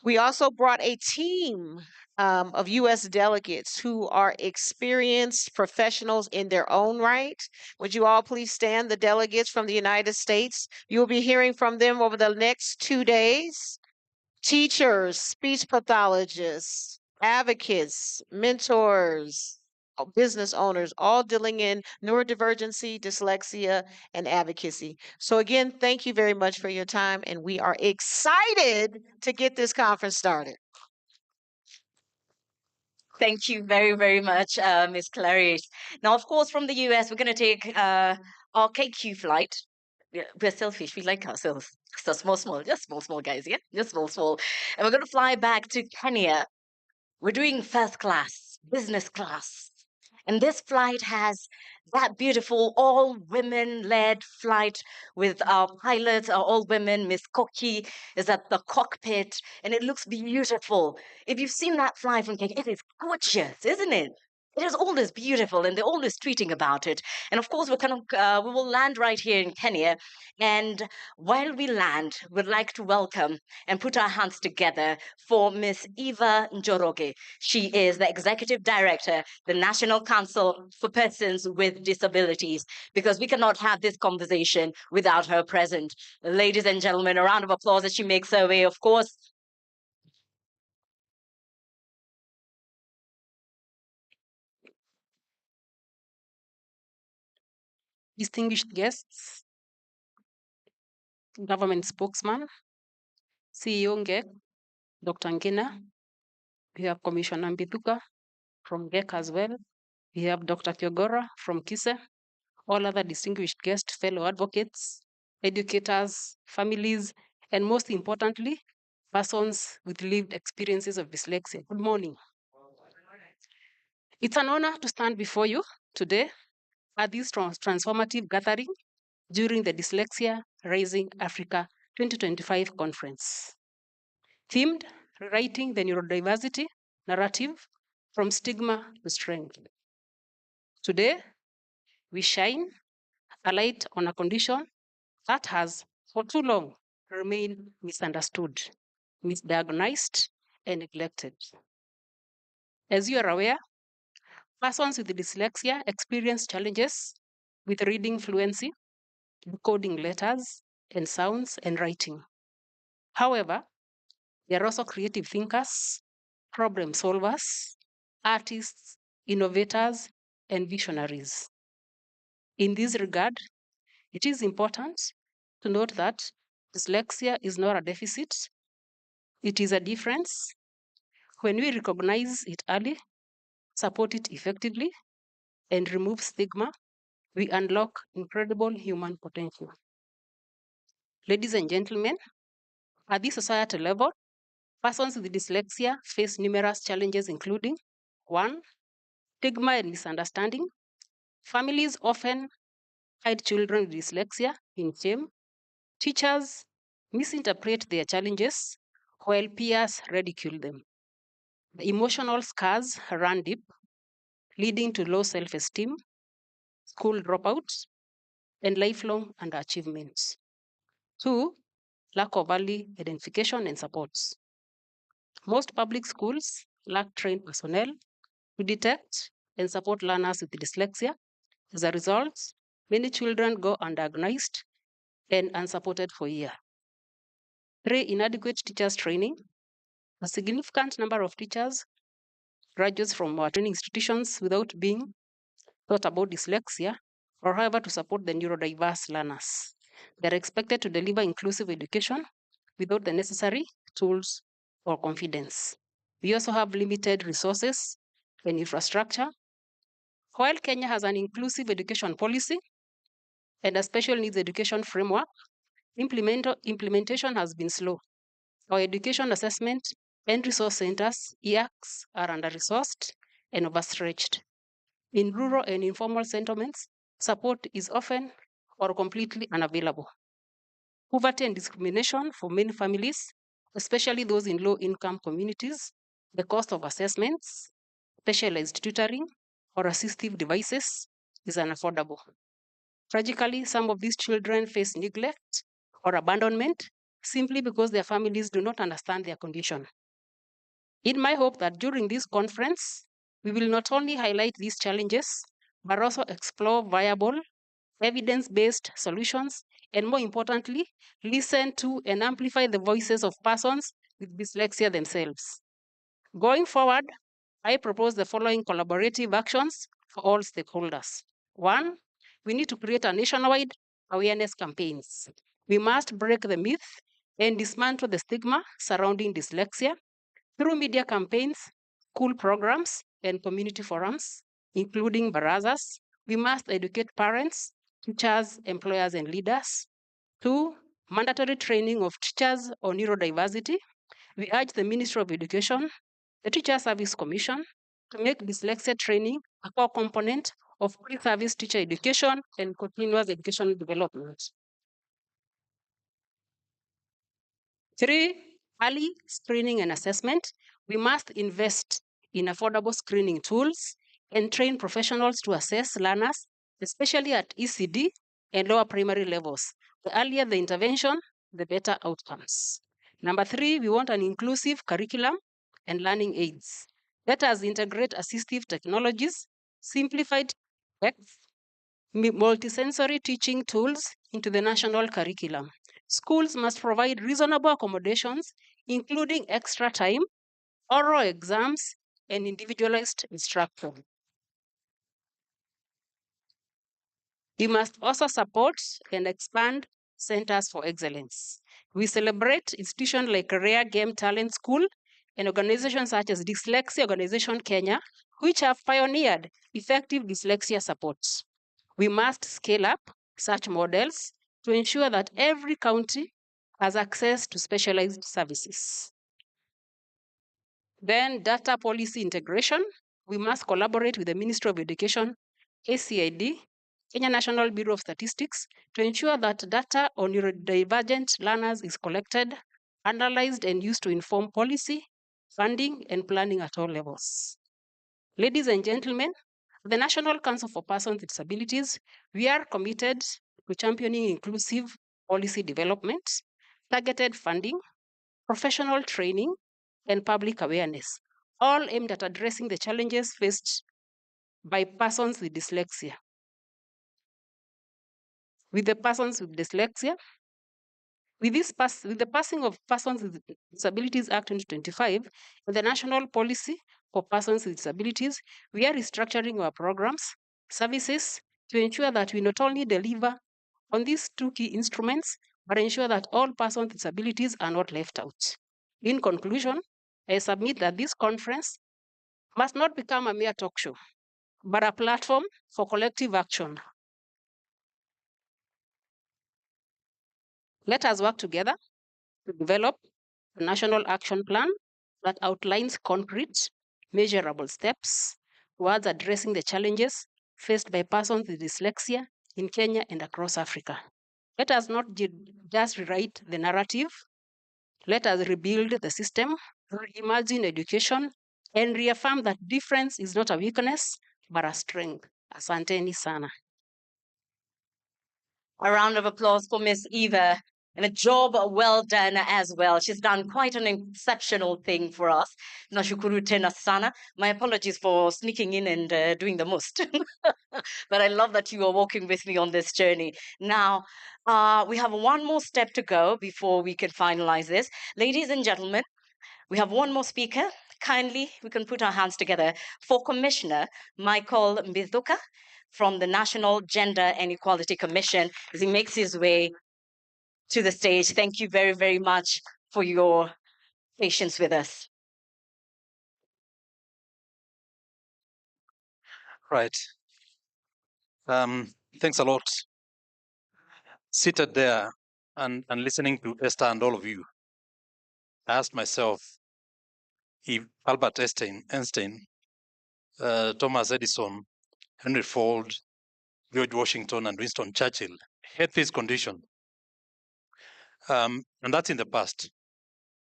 We also brought a team of U.S. delegates who are experienced professionals in their own right. Would you all please stand, the delegates from the United States? You'll be hearing from them over the next 2 days. Teachers, speech pathologists, advocates, mentors, business owners, all dealing in neurodivergency, dyslexia, and advocacy. So again, thank you very much for your time, and we are excited to get this conference started. Thank you very, very much, Ms. Clarice. Now, of course, from the US, we're going to take our KQ flight. Yeah, we're selfish. We like ourselves. Just small, guys. Yeah, just small. And we're going to fly back to Kenya. We're doing first class, business class. And this flight has that beautiful all women led flight with our pilots, our all women. Miss Koki is at the cockpit and it looks beautiful. If you've seen that flight from Kenya, it is gorgeous, isn't it? It is always beautiful and they're always tweeting about it. And of course, we will land right here in Kenya. And while we land, we'd like to welcome and put our hands together for Miss Eva Njoroge. She is the Executive Director, the National Council for Persons with Disabilities, because we cannot have this conversation without her present. Ladies and gentlemen, a round of applause as she makes her way, of course. Distinguished guests, government spokesman, CEO GEC, Dr. Ngina, we have Commissioner Mbithuka from GEC as well. We have Dr. Kyogora from KISE, all other distinguished guests, fellow advocates, educators, families, and most importantly, persons with lived experiences of dyslexia. Good morning. It's an honor to stand before you today at this transformative gathering during the Dyslexia Raising Africa 2025 conference, themed Rewriting the Neurodiversity Narrative from Stigma to Strength. Today, we shine a light on a condition that has for too long remained misunderstood, misdiagnosed, and neglected. As you are aware, persons with dyslexia experience challenges with reading fluency, decoding letters and sounds, and writing. However, they are also creative thinkers, problem solvers, artists, innovators, and visionaries. In this regard, it is important to note that dyslexia is not a deficit, it is a difference. When we recognize it early, support it effectively, and remove stigma, we unlock incredible human potential. Ladies and gentlemen, at this societal level, persons with dyslexia face numerous challenges, including 1, stigma and misunderstanding. Families often hide children with dyslexia in shame. Teachers misinterpret their challenges while peers ridicule them. The emotional scars run deep, leading to low self-esteem, school dropouts, and lifelong underachievements. 2, lack of early identification and supports. Most public schools lack trained personnel to detect and support learners with dyslexia. As a result, many children go undiagnosed and unsupported for years. 3, inadequate teachers training. A significant number of teachers graduates from our training institutions without being taught about dyslexia or however to support the neurodiverse learners. They're expected to deliver inclusive education without the necessary tools or confidence. We also have limited resources and infrastructure. While Kenya has an inclusive education policy and a special needs education framework, implementation has been slow. Our education assessment and resource centers, EACs, are under-resourced and overstretched. In rural and informal settlements, support is often or completely unavailable. Poverty and discrimination for many families, especially those in low-income communities, the cost of assessments, specialized tutoring, or assistive devices is unaffordable. Tragically, some of these children face neglect or abandonment simply because their families do not understand their condition. It my hope that during this conference, we will not only highlight these challenges, but also explore viable, evidence-based solutions, and more importantly, listen to and amplify the voices of persons with dyslexia themselves. Going forward, I propose the following collaborative actions for all stakeholders. One, we need to create a nationwide awareness campaigns. We must break the myth and dismantle the stigma surrounding dyslexia through media campaigns, school programs, and community forums, including barazas. We must educate parents, teachers, employers, and leaders. Two, mandatory training of teachers on neurodiversity. We urge the Ministry of Education, the Teacher Service Commission, to make dyslexia training a core component of pre-service teacher education and continuous educational development. Three, early screening and assessment. We must invest in affordable screening tools and train professionals to assess learners, especially at ECD and lower primary levels. The earlier the intervention, the better outcomes. Number three, we want an inclusive curriculum and learning aids. Let us integrate assistive technologies, simplified text, multisensory teaching tools into the national curriculum. Schools must provide reasonable accommodations, including extra time, oral exams, and individualized instruction. We must also support and expand centers for excellence. We celebrate institutions like Rare Game Talent School and organizations such as Dyslexia Organization Kenya, which have pioneered effective dyslexia support. We must scale up such models to ensure that every county has access to specialized services. Then data policy integration. We must collaborate with the Ministry of Education, ACID, Kenya National Bureau of Statistics, to ensure that data on neurodivergent learners is collected, analyzed, and used to inform policy, funding, and planning at all levels. Ladies and gentlemen, the National Council for Persons with Disabilities, we are committed to championing inclusive policy development, targeted funding, professional training, and public awareness, all aimed at addressing the challenges faced by persons with dyslexia. With the persons with dyslexia, with the passing of Persons with Disabilities Act 2025 and the National Policy for Persons with Disabilities, we are restructuring our programs, services to ensure that we not only deliver on these two key instruments, but ensure that all persons with disabilities are not left out. In conclusion, I submit that this conference must not become a mere talk show, but a platform for collective action. Let us work together to develop a national action plan that outlines concrete, measurable steps towards addressing the challenges faced by persons with dyslexia in Kenya and across Africa. Let us not just rewrite the narrative. Let us rebuild the system, reimagine education, and reaffirm that difference is not a weakness, but a strength. Asanteni sana. A round of applause for Miss Eva, and a job well done as well. She's done quite an exceptional thing for us. Nashukuru tena sana. My apologies for sneaking in and doing the most. But I love that you are walking with me on this journey. Now, we have one more step to go before we can finalize this. Ladies and gentlemen, we have one more speaker. Kindly, we can put our hands together for Commissioner Michael Mbithuka from the National Gender and Equality Commission as he makes his way to the stage. Thank you very, very much for your patience with us. Right. Thanks a lot. Seated there and listening to Esther and all of you, I asked myself if Albert Einstein, Thomas Edison, Henry Ford, George Washington, and Winston Churchill had this condition. And that's in the past.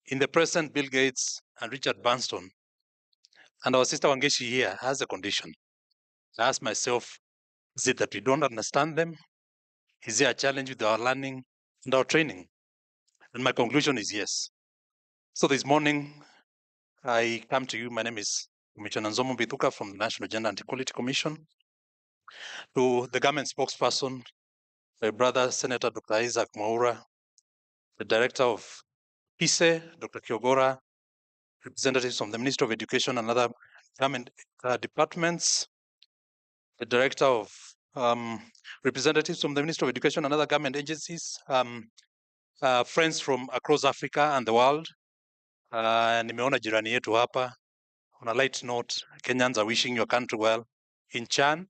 In the present, Bill Gates and Richard Branson, and our sister Wangeshi here has a condition. I asked myself, is it that we don't understand them? Is there a challenge with our learning and our training? And my conclusion is yes. So this morning, I come to you. My name is Commissioner Nzomo Bituka from the National Gender and Equality Commission. To the government spokesperson, my brother, Senator Dr. Isaac Mwaura, the director of PISE, Dr. Kiogora, representatives from the Ministry of Education and other government departments, the director of representatives from the Ministry of Education and other government agencies, friends from across Africa and the world. Nimeona jirani yetu hapa. On a light note, Kenyans are wishing your country well. In Chan,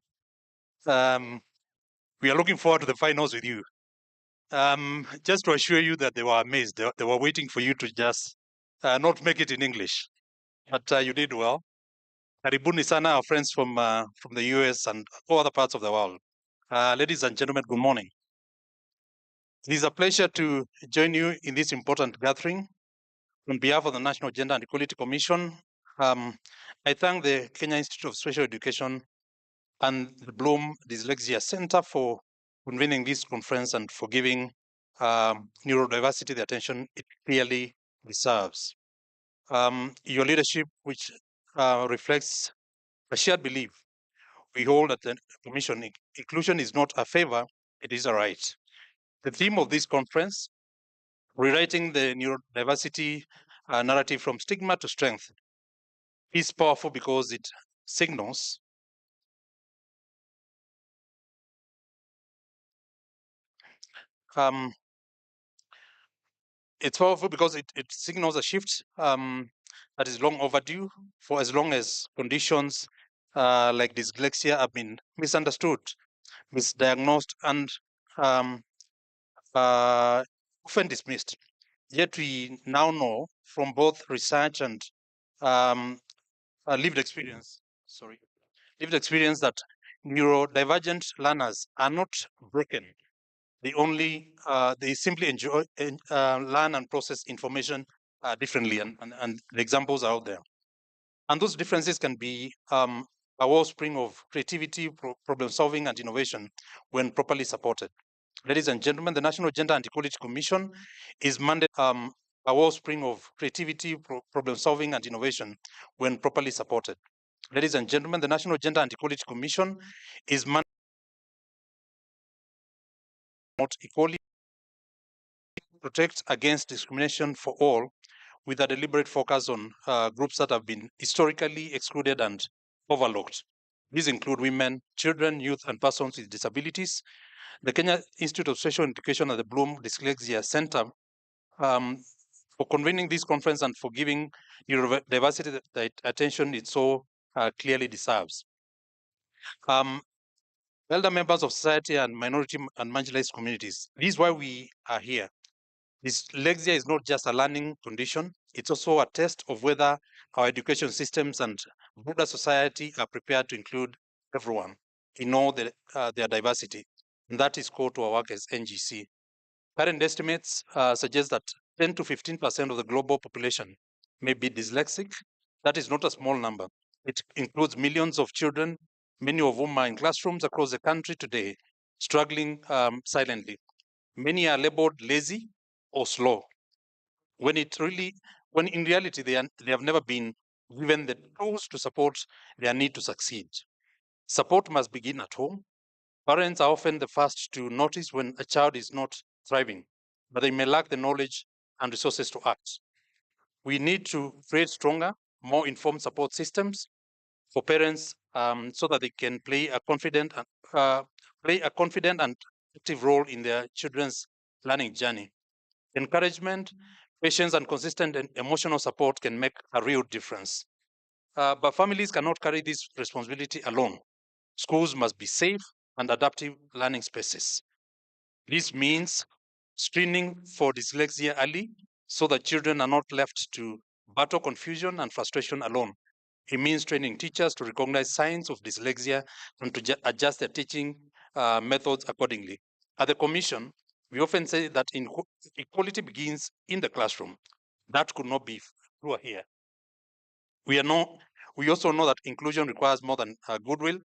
we are looking forward to the finals with you. Just to assure you that they were amazed. They were waiting for you to just not make it in English. But you did well. Karibuni sana, our friends from the US and all other parts of the world. Ladies and gentlemen, good morning. It is a pleasure to join you in this important gathering. On behalf of the National Gender and Equality Commission, I thank the Kenya Institute of Special Education and the Bloom Dyslexia Center for convening this conference and for giving neurodiversity the attention it clearly deserves. Your leadership, which reflects a shared belief we hold at the Commission, inclusion is not a favor, it is a right. The theme of this conference, rewriting the neurodiversity narrative from stigma to strength, is powerful because it signals it's powerful because it signals a shift that is long overdue. For as long as conditions like dyslexia have been misunderstood, misdiagnosed, and often dismissed. Yet we now know from both research and lived experience, that neurodivergent learners are not broken. They simply learn and process information differently, and the examples are out there. And those differences can be a wellspring of creativity, problem solving, and innovation when properly supported. Ladies and gentlemen, the National Gender and Equality Commission is mandated a wellspring of creativity, problem solving, and innovation when properly supported. Ladies and gentlemen, the National Gender and Equality Commission is mandated equality, protect against discrimination for all, with a deliberate focus on groups that have been historically excluded and overlooked. These include women, children, youth, and persons with disabilities. The Kenya Institute of Special Education and the Bloom Dyslexia Center for convening this conference and for giving neurodiversity the attention it so clearly deserves. Elder members of society and minority and marginalized communities, this is why we are here. Dyslexia is not just a learning condition, it's also a test of whether our education systems and broader society are prepared to include everyone in all their diversity. And that is core to our work as NGC. Current estimates suggest that 10 to 15% of the global population may be dyslexic. That is not a small number. It includes millions of children, many of whom are in classrooms across the country today, struggling silently. Many are labeled lazy or slow, when in reality they have never been given the tools to support their need to succeed. Support must begin at home. Parents are often the first to notice when a child is not thriving, but they may lack the knowledge and resources to act. We need to create stronger, more informed support systems for parents so that they can play a confident and active role in their children's learning journey. Encouragement, patience, and consistent emotional support can make a real difference. But families cannot carry this responsibility alone. Schools must be safe and adaptive learning spaces. This means screening for dyslexia early so that children are not left to battle confusion and frustration alone. It means training teachers to recognize signs of dyslexia and to adjust their teaching methods accordingly. At the Commission, we often say that equality begins in the classroom. That could not be true here. We also know that inclusion requires more than goodwill.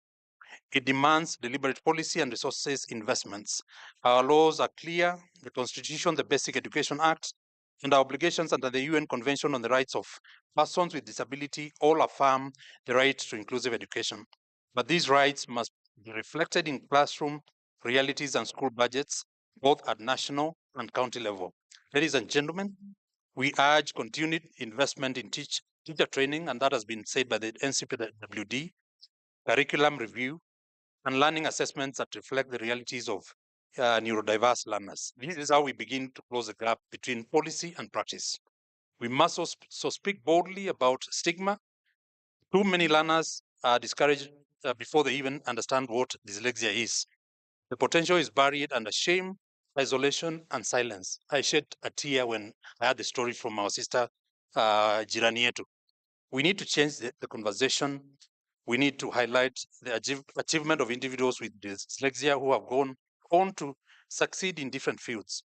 It demands deliberate policy and resources investments. Our laws are clear, the Constitution, the Basic Education Act, and our obligations under the UN Convention on the Rights of Persons with Disability all affirm the right to inclusive education. But these rights must be reflected in classroom realities and school budgets, both at national and county level. Ladies and gentlemen, we urge continued investment in teacher training, and that has been said by the NCPWD, curriculum review, and learning assessments that reflect the realities of neurodiverse learners. This is how we begin to close the gap between policy and practice. We must also speak boldly about stigma. Too many learners are discouraged before they even understand what dyslexia is. The potential is buried under shame, isolation, and silence. I shed a tear when I heard the story from our sister Jirani yetu. We need to change the conversation. We need to highlight the achievement of individuals with dyslexia who have gone on to succeed in different fields.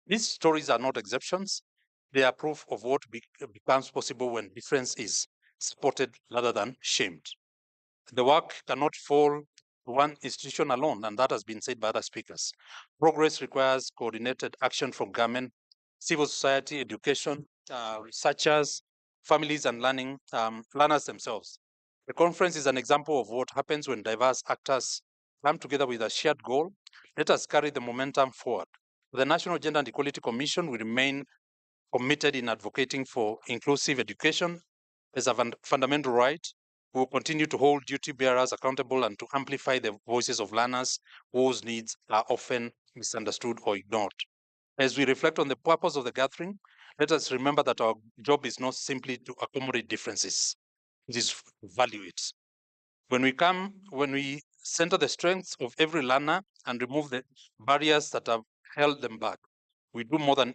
These stories are not exceptions. They are proof of what becomes possible when difference is supported rather than shamed. The work cannot fall to one institution alone, and that has been said by other speakers. Progress requires coordinated action from government, civil society, education, researchers, families, and learners themselves. The conference is an example of what happens when diverse actors come together with a shared goal. Let us carry the momentum forward. The National Gender and Equality Commission will remain committed in advocating for inclusive education as a fundamental right. We will continue to hold duty bearers accountable and to amplify the voices of learners whose needs are often misunderstood or ignored. As we reflect on the purpose of the gathering, let us remember that our job is not simply to accommodate differences, it is to value it. When we center the strengths of every learner and remove the barriers that have held them back, we do more than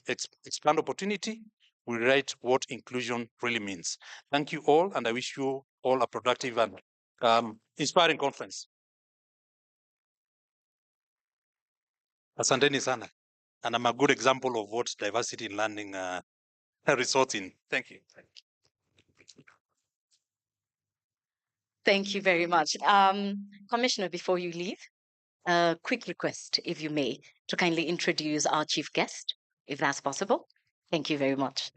expand opportunity, we write what inclusion really means. Thank you all, and I wish you all a productive and inspiring conference. Asanteni sana. And I'm a good example of what diversity in learning results in. Thank you. Thank you very much. Commissioner, before you leave, a quick request, if you may, to kindly introduce our chief guest, if that's possible. Thank you very much.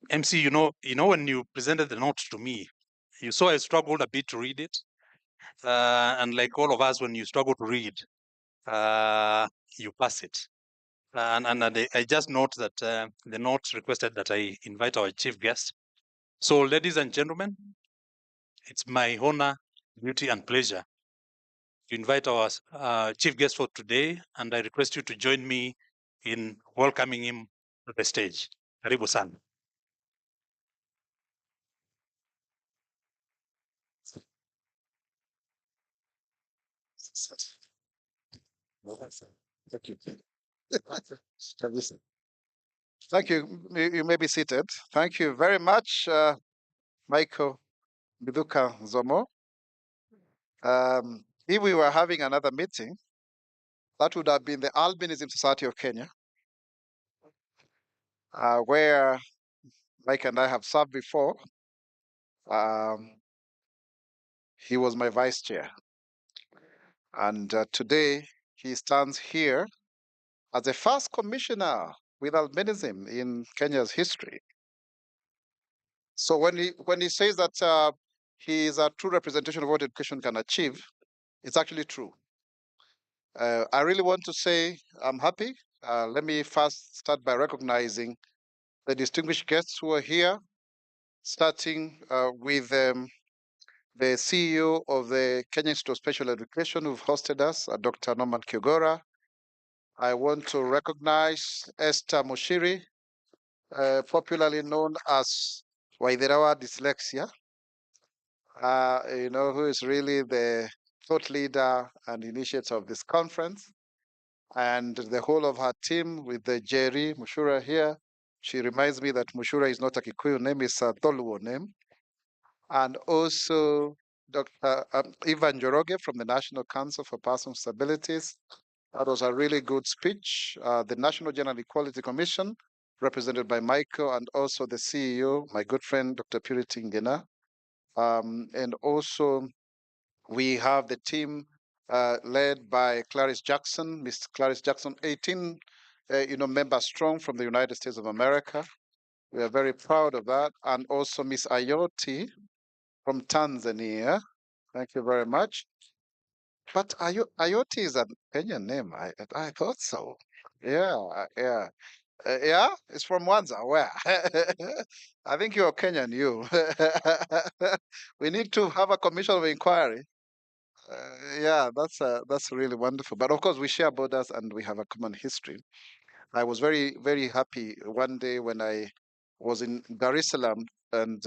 MC, you know, when you presented the note to me, you saw I struggled a bit to read it. And like all of us, when you struggle to read, you pass it. And I just note that the note requested that I invite our chief guest. So, ladies and gentlemen, it's my honor, duty, and pleasure to invite our chief guest for today, and I request you to join me in welcoming him to the stage. Karibu sana. Thank you. Thank you. You may be seated. Thank you very much, Michael Biduka Zomo. If we were having another meeting, that would have been the Albinism Society of Kenya, where Mike and I have served before. He was my vice chair. And today he stands here as the first commissioner with albinism in Kenya's history. So when he says that he is a true representation of what education can achieve, it's actually true. I really want to say I'm happy. Let me first start by recognizing the distinguished guests who are here, starting with the CEO of the Kenya Institute of Special Education who've hosted us, Dr. Norman Kiogora. I want to recognize Esther Moshiri, popularly known as Waiderawa Dyslexia, who is really the thought leader and initiator of this conference, and the whole of her team with the Jerry Mushura here. She reminds me that Mushura is not a Kikuyu name, it's a Toluo name. And also Dr. Ivan Joroge from the National Council for Persons with Disabilities. That was a really good speech. The National Gender Equality Commission, represented by Michael, and also the CEO, my good friend, Dr. Purity Ngena. And also we have the team led by Clarice Jackson, Miss Clarice Jackson, 18 members strong from the United States of America. We are very proud of that. And also Miss Ayoti from Tanzania. Thank you very much. But Ayoti is a Kenyan name. I thought so. Yeah, yeah. Yeah, it's from Mwanza. Where? I think you're Kenyan, you. We need to have a commission of inquiry. Yeah, that's really wonderful. But of course, we share borders and we have a common history. I was very, very happy one day when I was in Dar es Salaam and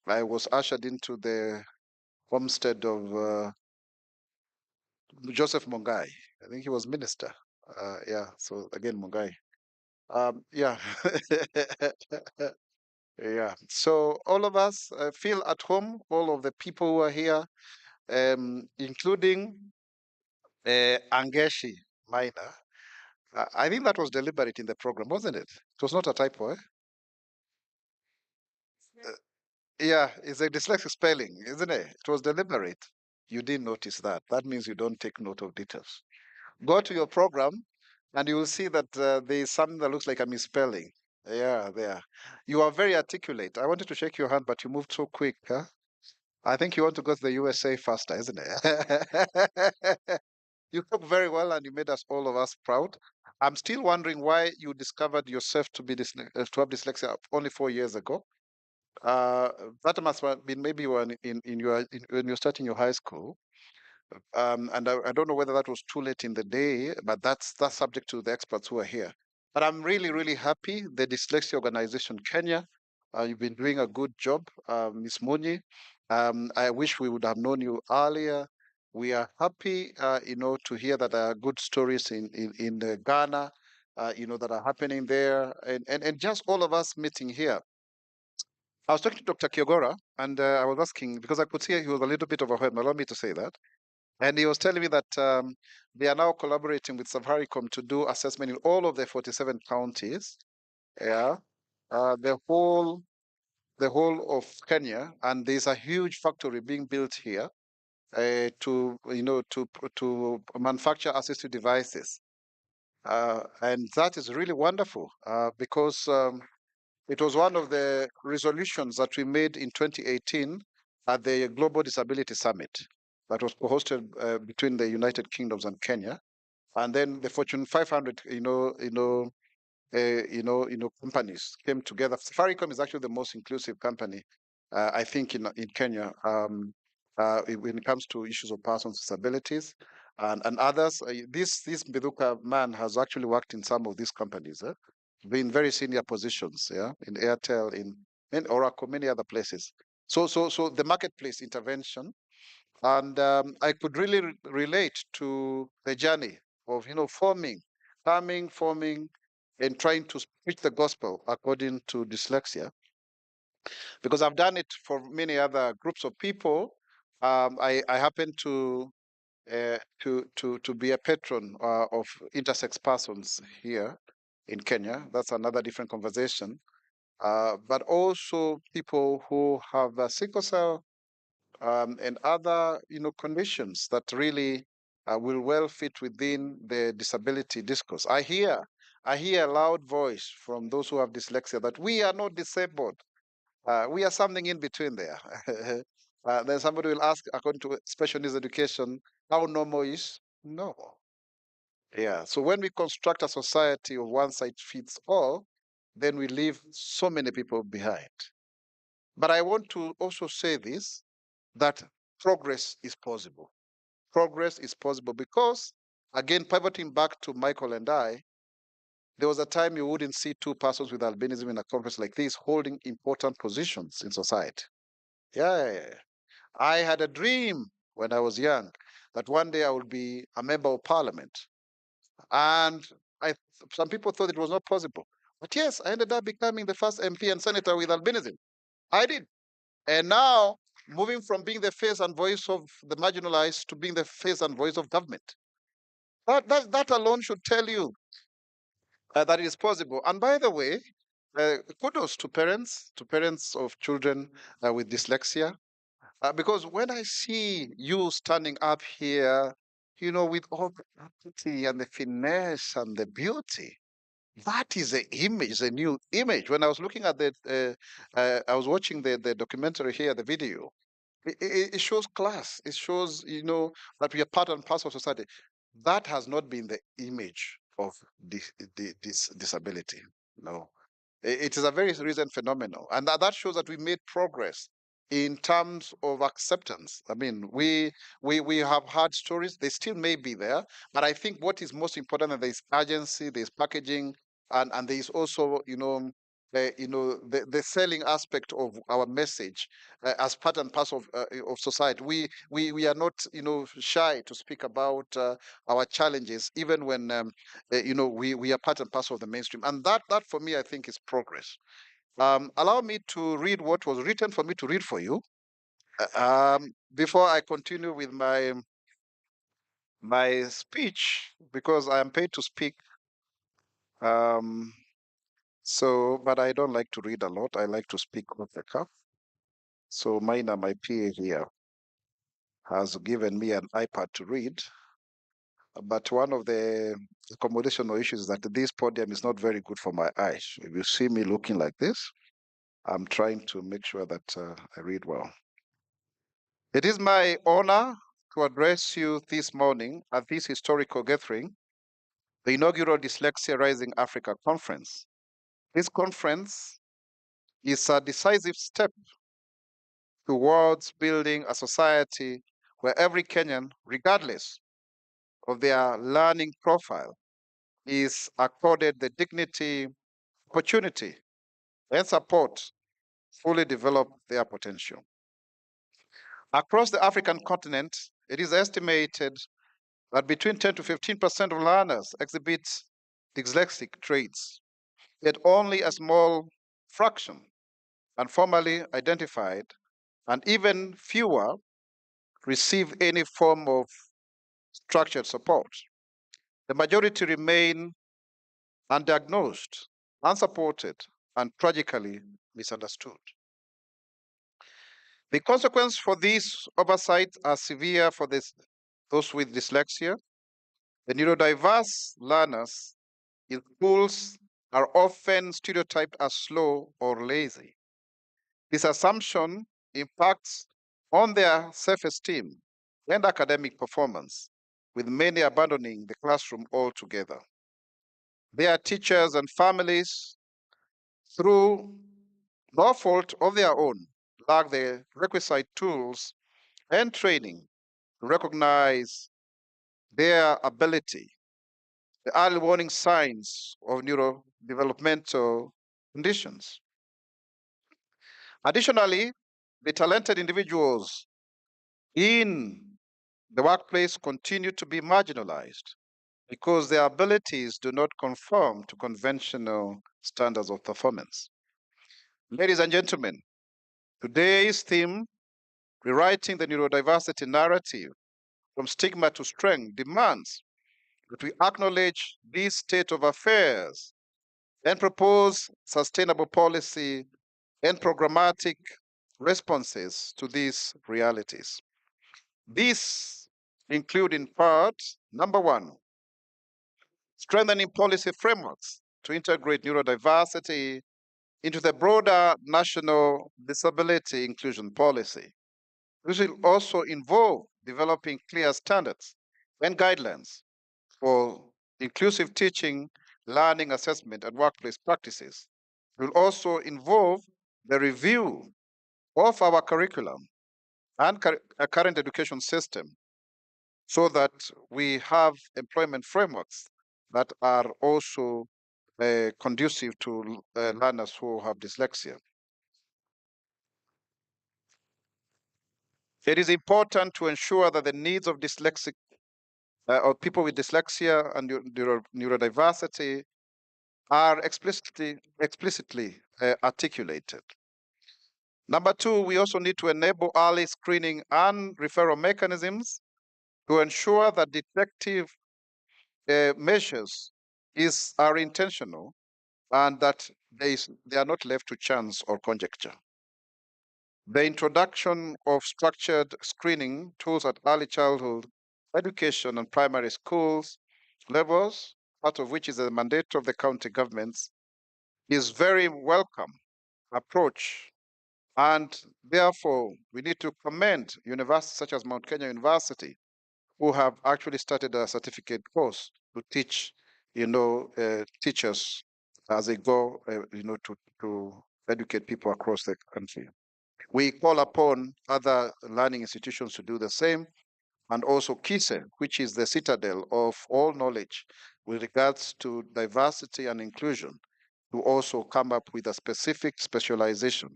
I was ushered into the homestead of Joseph Mongai. I think he was minister. Yeah, so again, Mongai. Yeah. Yeah. So all of us feel at home, all of the people who are here, including Angeshi Maina. I think that was deliberate in the program, wasn't it? It was not a typo, eh? Yeah, it's a dyslexic spelling, isn't it? It was deliberate. You didn't notice that. That means you don't take note of details. Go to your program and you will see that there is something that looks like a misspelling. Yeah, there. You are very articulate. I wanted to shake your hand, but you moved so quick. Huh? I think you want to go to the USA faster, isn't it? You talk very well and you made us, all of us, proud. I'm still wondering why you discovered yourself to be to have dyslexia only 4 years ago. Uh, that must have been maybe when when you're starting your high school. And I don't know whether that was too late in the day, but that's subject to the experts who are here. But I'm really, really happy. The Dyslexia Organization Kenya, you've been doing a good job, Ms. Munyi. I wish we would have known you earlier. We are happy, to hear that there are good stories in Ghana, that are happening there, and just all of us meeting here. I was talking to Dr. Kiogora, and I was asking because I could see he was a little bit overwhelmed. Allow me to say that. And he was telling me that they are now collaborating with Safaricom to do assessment in all of the 47 counties. Yeah, the whole of Kenya, and there's a huge factory being built here to manufacture assistive devices, and that is really wonderful because it was one of the resolutions that we made in 2018 at the Global Disability Summit that was hosted between the United Kingdoms and Kenya, and then the Fortune 500, companies came together. Safaricom is actually the most inclusive company, I think, in Kenya when it comes to issues of persons with disabilities and others. This Mbiduka man has actually worked in some of these companies, been very senior positions, yeah, in Airtel, in Oracle, many other places. So the marketplace intervention, and I could really relate to the journey of forming, and trying to preach the gospel according to dyslexia, because I've done it for many other groups of people. I happen to be a patron of intersex persons here in Kenya. That's another different conversation. But also people who have sickle cell and other conditions that really will well fit within the disability discourse. I hear a loud voice from those who have dyslexia that we are not disabled. We are something in between there. Then somebody will ask, according to special needs education, how normal is? No. Yeah. So when we construct a society of one size fits all, then we leave so many people behind. But I want to also say this, that progress is possible. Progress is possible because, again, pivoting back to Michael and I, there was a time you wouldn't see two persons with albinism in a conference like this holding important positions in society. Yeah. I had a dream when I was young that one day I would be a member of parliament. And some people thought it was not possible. But yes, I ended up becoming the first MP and senator with albinism. I did. And now, moving from being the face and voice of the marginalized to being the face and voice of government. That alone should tell you that it is possible. And by the way, kudos to parents of children with dyslexia. Because when I see you standing up here, with all the apathy and the finesse and the beauty, that is the image, the new image. When I was looking at I was watching the documentary here, the video. It shows class. It shows, that we are part and parcel of society. That has not been the image of this disability. No, it is a very recent phenomenon, and that shows that we made progress in terms of acceptance. I mean, we have had stories; they still may be there, but I think what is most important is there is urgency, there is packaging, and there is also, the selling aspect of our message as part and parcel of society. We are not, shy to speak about our challenges, even when we are part and parcel of the mainstream, and that for me, I think, is progress. Allow me to read what was written for me to read for you before I continue with my speech, because I am paid to speak. But I don't like to read a lot. I like to speak off the cuff. So my PA here has given me an iPad to read. But one of the accommodational issues is that this podium is not very good for my eyes. If you see me looking like this, I'm trying to make sure that I read well. It is my honor to address you this morning at this historical gathering, the inaugural Dyslexia Rising Africa Conference. This conference is a decisive step towards building a society where every Kenyan, regardless of their learning profile, is accorded the dignity, opportunity, and support to fully develop their potential. Across the African continent, it is estimated that between 10 to 15% of learners exhibit dyslexic traits, yet only a small fraction are formally identified, and even fewer receive any form of structured support. The majority remain undiagnosed, unsupported, and tragically misunderstood. The consequences for this oversight are severe for those with dyslexia. The neurodiverse learners in schools are often stereotyped as slow or lazy. This assumption impacts on their self-esteem and academic performance, with many abandoning the classroom altogether. Their teachers and families, through no fault of their own, lack the requisite tools and training to recognize their ability, the early warning signs of neurodevelopmental conditions. Additionally, the talented individuals in the workplace continue to be marginalized because their abilities do not conform to conventional standards of performance. Ladies and gentlemen, today's theme, rewriting the neurodiversity narrative from stigma to strength, demands that we acknowledge this state of affairs and propose sustainable policy and programmatic responses to these realities. These include, in part, number one, strengthening policy frameworks to integrate neurodiversity into the broader national disability inclusion policy. This will also involve developing clear standards and guidelines for inclusive teaching, learning assessment, and workplace practices. It will also involve the review of our curriculum and a current education system so that we have employment frameworks that are also conducive to learners who have dyslexia. It is important to ensure that the needs of dyslexic or people with dyslexia and neurodiversity are explicitly articulated. Number two, we also need to enable early screening and referral mechanisms to ensure that detective measures are intentional and that they are not left to chance or conjecture. The introduction of structured screening tools at early childhood education and primary schools levels, part of which is a mandate of the county governments, is very welcome approach. And therefore, we need to commend universities such as Mount Kenya University, who have actually started a certificate course to teach, teachers as they go, to educate people across the country. We call upon other learning institutions to do the same, and also KISE, which is the citadel of all knowledge with regards to diversity and inclusion, to also come up with a specific specialization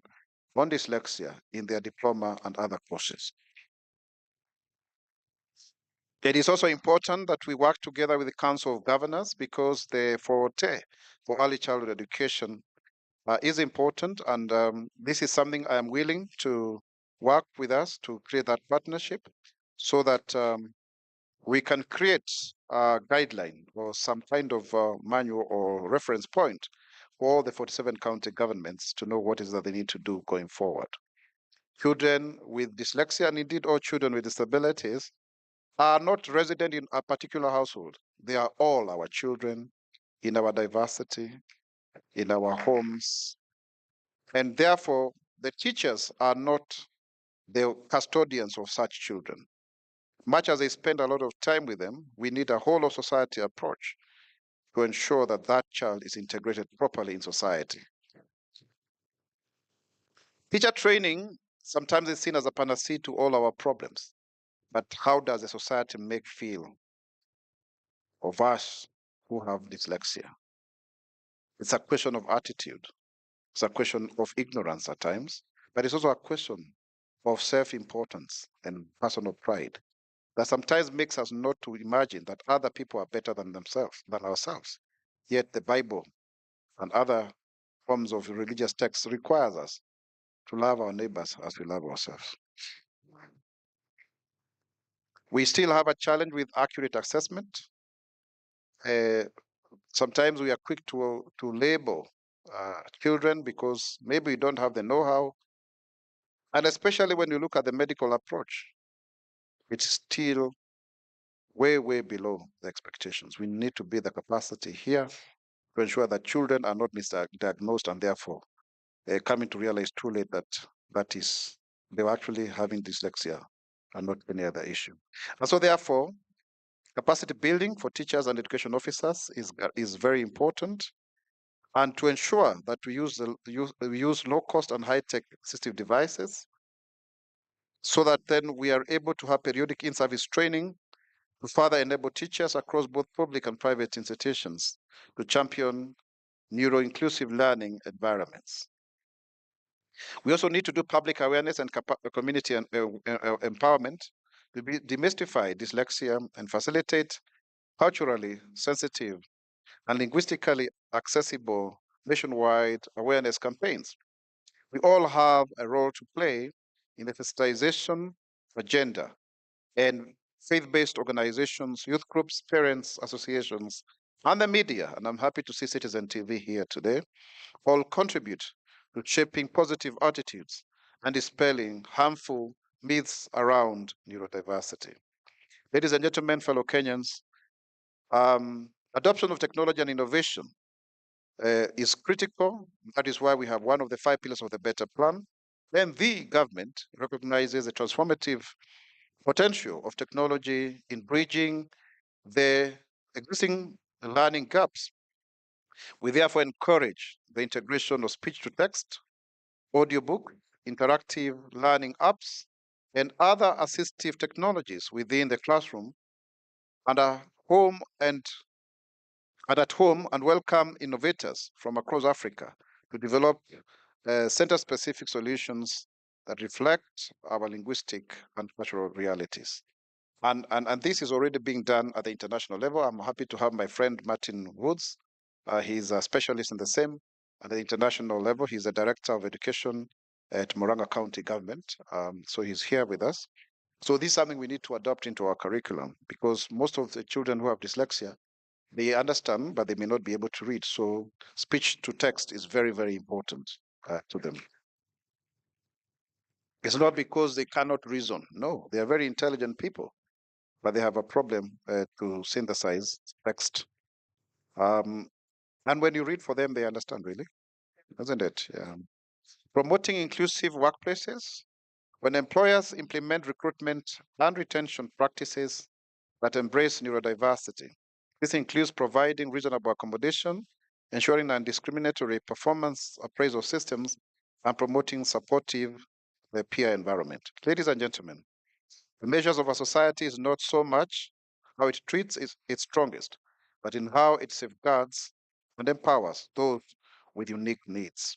on dyslexia in their diploma and other courses. It is also important that we work together with the Council of Governors because the forte for early childhood education is important, and this is something I am willing to work with us to create that partnership so that we can create a guideline or some kind of manual or reference point for all the 47 county governments to know what is that they need to do going forward. Children with dyslexia, and indeed all children with disabilities, are not resident in a particular household. They are all our children in our diversity, in our homes, and therefore the teachers are not the custodians of such children. Much as they spend a lot of time with them, we need a whole of society approach to ensure that that child is integrated properly in society. Teacher training sometimes is seen as a panacea to all our problems, but how does the society make feel of us who have dyslexia? It's a question of attitude. It's a question of ignorance at times, but it's also a question of self-importance and personal pride that sometimes makes us not to imagine that other people are better than ourselves. Yet the Bible and other forms of religious texts requires us to love our neighbors as we love ourselves. We still have a challenge with accurate assessment. Sometimes we are quick to label children because maybe we don't have the know-how. And especially when you look at the medical approach, it's still way, way below the expectations. We need to build the capacity here to ensure that children are not misdiagnosed and therefore coming to realize too late that they were actually having dyslexia and not any other issue. And so therefore, capacity building for teachers and education officers is very important. And to ensure that we use low cost and high tech assistive devices so that then we are able to have periodic in-service training to further enable teachers across both public and private institutions to champion neuro-inclusive learning environments. We also need to do public awareness and community empowerment to demystify dyslexia and facilitate culturally sensitive and linguistically accessible nationwide awareness campaigns. We all have a role to play in the sensitization agenda, and faith-based organizations, youth groups, parents, associations, and the media, and I'm happy to see Citizen TV here today, all contribute to shaping positive attitudes and dispelling harmful myths around neurodiversity. Ladies and gentlemen, fellow Kenyans, adoption of technology and innovation is critical. That is why we have one of the 5 pillars of the Better Plan. Then the government recognizes the transformative potential of technology in bridging the existing learning gaps. We therefore encourage the integration of speech to text, audiobook, interactive learning apps, and other assistive technologies within the classroom and at home and welcome innovators from across Africa to develop center-specific solutions that reflect our linguistic and cultural realities. And this is already being done at the international level. I'm happy to have my friend Martin Woods. He's a specialist in the same at the international level. He's the director of education at Murang'a County government. So he's here with us. So this is something we need to adopt into our curriculum because most of the children who have dyslexia, they understand, but they may not be able to read. So speech to text is very, very important to them. It's not because they cannot reason. No, they are very intelligent people, but they have a problem to synthesize text. And when you read for them, they understand, really, isn't it? Promoting inclusive workplaces. When employers implement recruitment and retention practices that embrace neurodiversity, this includes providing reasonable accommodation, ensuring non-discriminatory performance appraisal systems, and promoting supportive peer environment. Ladies and gentlemen, the measures of a society is not so much how it treats its strongest, but in how it safeguards and empowers those with unique needs.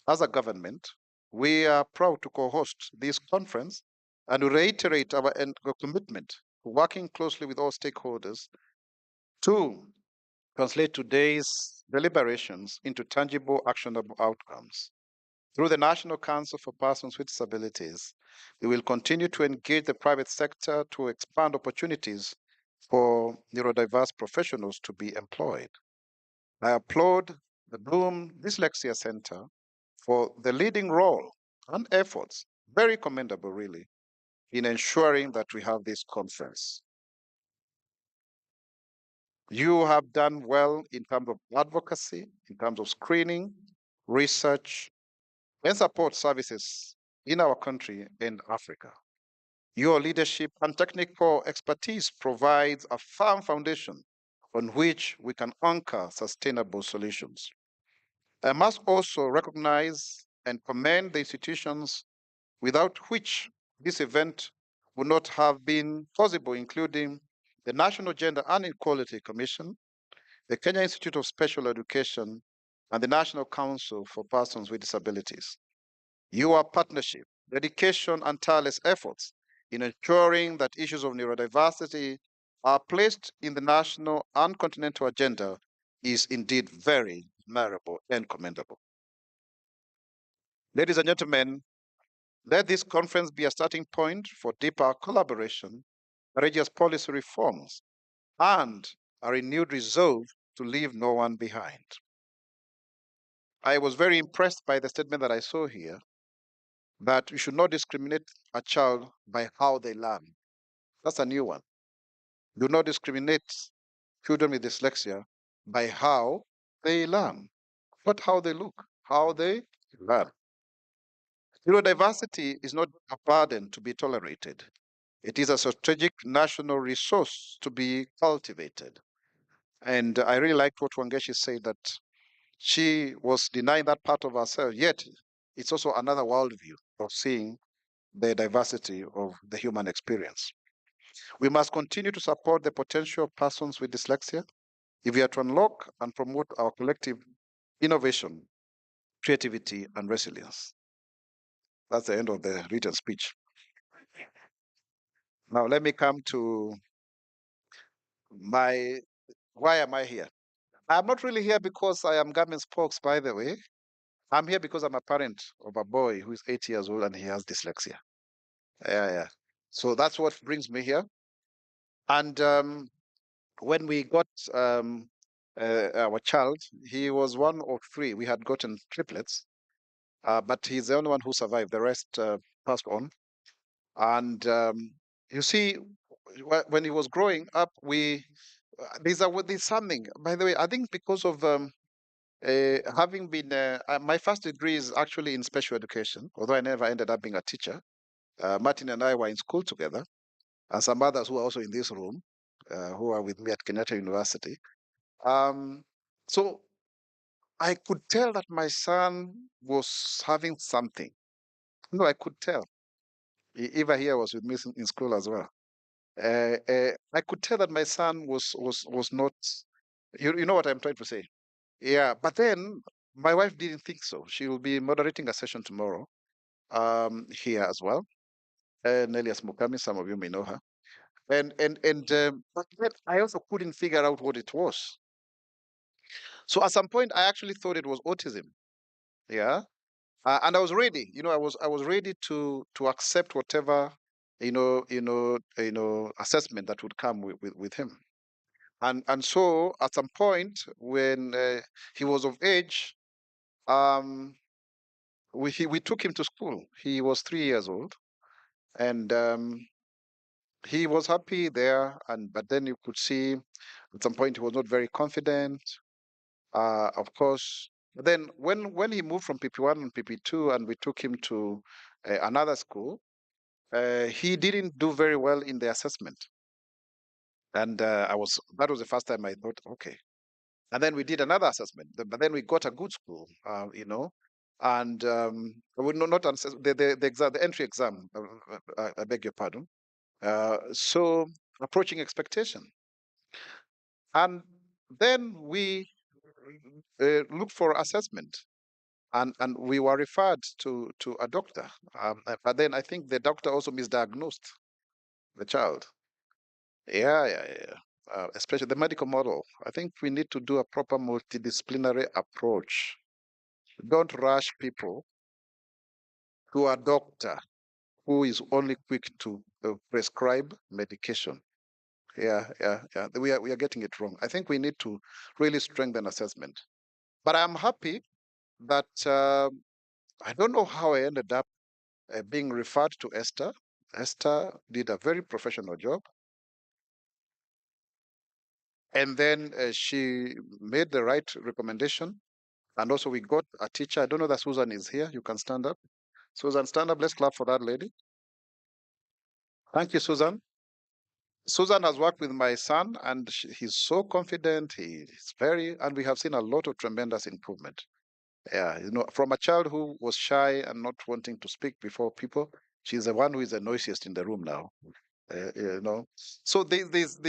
As a government, we are proud to co-host this conference and reiterate our commitment to working closely with all stakeholders to translate today's deliberations into tangible, actionable outcomes. Through the National Council for Persons with Disabilities, we will continue to engage the private sector to expand opportunities for neurodiverse professionals to be employed. I applaud the Bloom Dyslexia Center for the leading role and efforts, very commendable really, in ensuring that we have this conference. You have done well in terms of advocacy, in terms of screening, research, and support services in our country and Africa. Your leadership and technical expertise provides a firm foundation on which we can anchor sustainable solutions. I must also recognize and commend the institutions without which this event would not have been possible, including the National Gender and Equality Commission, the Kenya Institute of Special Education, and the National Council for Persons with Disabilities. Your partnership, dedication, and tireless efforts in ensuring that issues of neurodiversity are placed in the national and continental agenda is indeed very admirable and commendable. Ladies and gentlemen, let this conference be a starting point for deeper collaboration, courageous policy reforms, and a renewed resolve to leave no one behind. I was very impressed by the statement that I saw here that we should not discriminate a child by how they learn. That's a new one. Do not discriminate children with dyslexia by how they learn, not how they look, how they learn. Neurodiversity is not a burden to be tolerated. It is a strategic national resource to be cultivated. And I really liked what Wangeshi said, that she was denying that part of herself, yet it's also another worldview of seeing the diversity of the human experience. We must continue to support the potential of persons with dyslexia if we are to unlock and promote our collective innovation, creativity, and resilience. That's the end of the written speech. Now let me come to why am I here? I'm not really here because I am government spokes, by the way. I'm here because I'm a parent of a boy who is 8 years old and he has dyslexia. Yeah. So that's what brings me here. And when we got our child, he was one of three. We had gotten triplets, but he's the only one who survived. The rest passed on. And you see, when he was growing up, there's something. By the way, I think because of having been, my first degree is actually in special education, although I never ended up being a teacher. Martin and I were in school together, and some others who are also in this room, who are with me at Kenyatta University. So I could tell that my son was having something. No, I could tell. Eva here was with me in school as well. I could tell that my son was not. You know what I'm trying to say? Yeah, but then my wife didn't think so. She will be moderating a session tomorrow, here as well. Nelias Mukami, some of you may know her. But then I also couldn't figure out what it was. So at some point, I actually thought it was autism. Yeah, and I was ready. I was ready to accept whatever assessment that would come with him. And so at some point when he was of age, um, we took him to school. He was 3 years old, and he was happy there. But then you could see at some point he was not very confident. Of course. But then when he moved from PP1 and PP2, and we took him to another school, he didn't do very well in the assessment. And that was the first time I thought, okay. And then we did another assessment, but then we got a good school, and we not the entry exam. I beg your pardon. So approaching expectation, and then we looked for assessment, and we were referred to a doctor. But then I think the doctor also misdiagnosed the child. Yeah. Especially the medical model. I think we need to do a proper multidisciplinary approach. Don't rush people to a doctor who is only quick to prescribe medication. Yeah. We are getting it wrong. I think we need to really strengthen assessment. But I'm happy that I don't know how I ended up being referred to Esther. Esther did a very professional job. And then she made the right recommendation. And also we got a teacher. I don't know that Susan is here. You can stand up. Susan, stand up. Let's clap for that lady. Thank you, Susan. Susan has worked with my son, and he's so confident. And we have seen a lot of tremendous improvement. Yeah, from a child who was shy and not wanting to speak before people, she's the one who is the noisiest in the room now. So there's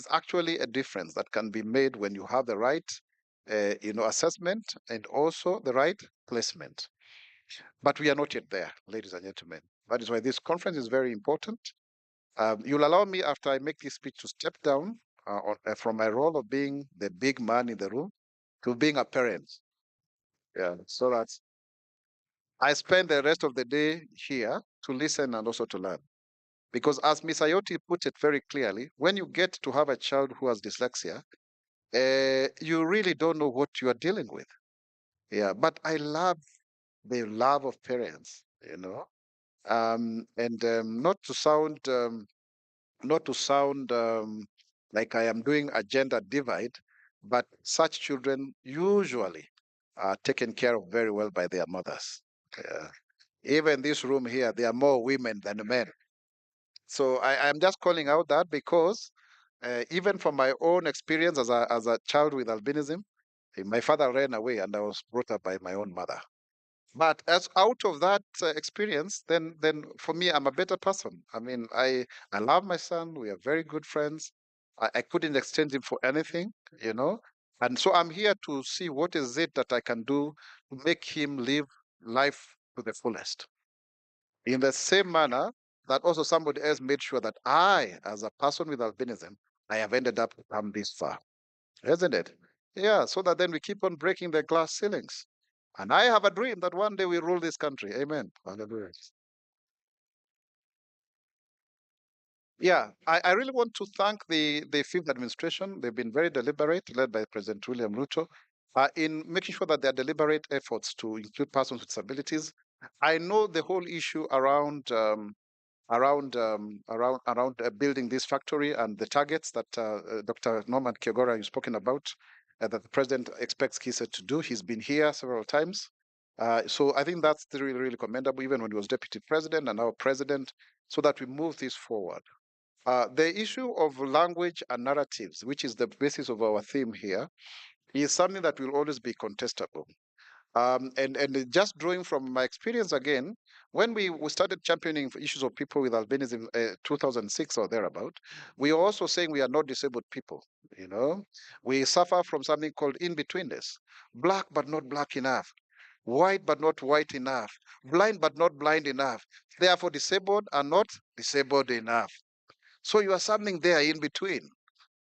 actually a difference that can be made when you have the right, assessment and also the right placement. But we are not yet there, ladies and gentlemen. That is why this conference is very important. You'll allow me, after I make this speech, to step down from my role of being the big man in the room to being a parent. Yeah, so that I spend the rest of the day here to listen and also to learn. Because as Ms. Ayoti put it very clearly, when you get to have a child who has dyslexia, you really don't know what you are dealing with. Yeah, but I love the love of parents, and not to sound like I am doing a gender divide, but such children usually are taken care of very well by their mothers. Even this room here, there are more women than men. So I'm just calling out that because even from my own experience as a child with albinism, my father ran away and I was brought up by my own mother. But as out of that experience, then for me, I'm a better person. I mean, I love my son. We are very good friends. I couldn't exchange him for anything, And so I'm here to see what is it that I can do to make him live life to the fullest. In the same manner that also somebody else made sure that I, as a person with albinism, I have ended up to come this far. Isn't it? Yeah, so that then we keep on breaking the glass ceilings. And I have a dream that one day we rule this country. Amen. Hallelujah. Yeah, I really want to thank the fifth administration. They've been very deliberate, led by President William Ruto, in making sure that there are deliberate efforts to include persons with disabilities. I know the whole issue around building this factory and the targets that Dr. Norman Kiogora has spoken about, that the president expects KISA to do. He's been here several times. So I think that's really, really commendable, even when he was deputy president and now president, so that we move this forward. The issue of language and narratives, which is the basis of our theme here, is something that will always be contestable. And just drawing from my experience again, when we started championing for issues of people with albinism, 2006 or thereabout, we are also saying we are not disabled people. You know, we suffer from something called in-betweenness, black but not black enough, white but not white enough, blind but not blind enough. Therefore, disabled are not disabled enough. So you are something there in between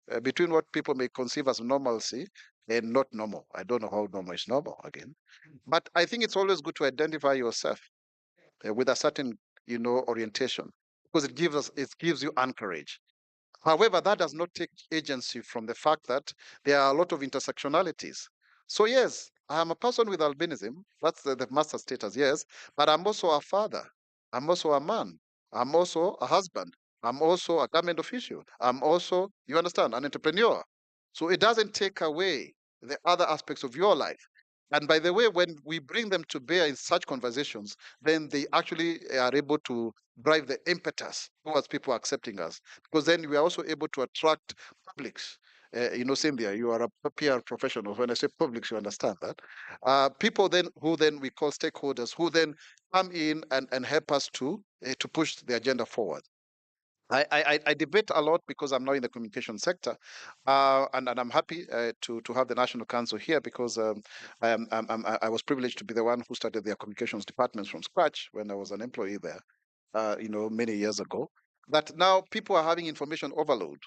what people may conceive as normalcy and not normal. I don't know how normal is normal again, but I think it's always good to identify yourself with a certain, orientation, because it gives you anchorage. However, that does not take agency from the fact that there are a lot of intersectionalities. So yes, I am a person with albinism. That's the master status, yes, but I'm also a father. I'm also a man. I'm also a husband. I'm also a government official. I'm also, you understand, an entrepreneur. So it doesn't take away the other aspects of your life. And by the way, when we bring them to bear in such conversations, then they actually are able to drive the impetus towards people accepting us, because then we are also able to attract publics. Cynthia, you are a PR professional. When I say publics, you understand that. People then who then we call stakeholders, who then come in and help us to push the agenda forward. I debate a lot because I'm now in the communication sector, and I'm happy to have the National Council here, because I was privileged to be the one who started their communications departments from scratch when I was an employee there, many years ago. That now people are having information overload.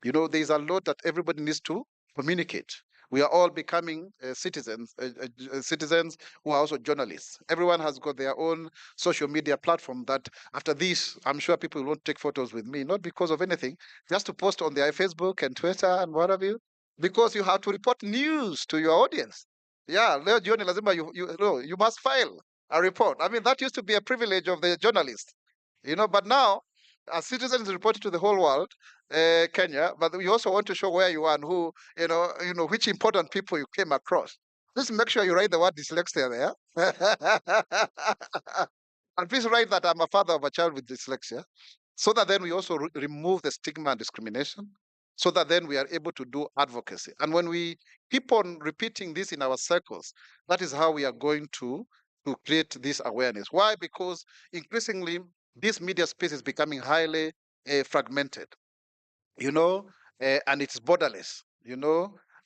There's a lot that everybody needs to communicate. We are all becoming citizens who are also journalists. Everyone has got their own social media platform that after this, I'm sure people won't take photos with me, not because of anything, just to post on their Facebook and Twitter and what have you, because you have to report news to your audience. Yeah, leo jioni lazima you must file a report. I mean, that used to be a privilege of the journalist, but now as citizens reporting to the whole world, Kenya, but we also want to show where you are and who, which important people you came across. Please make sure you write the word dyslexia there. And please write that I'm a father of a child with dyslexia, so that then we also remove the stigma and discrimination, so that then we are able to do advocacy. And when we keep on repeating this in our circles, that is how we are going to create this awareness. Why? Because increasingly, this media space is becoming highly fragmented, and it's borderless,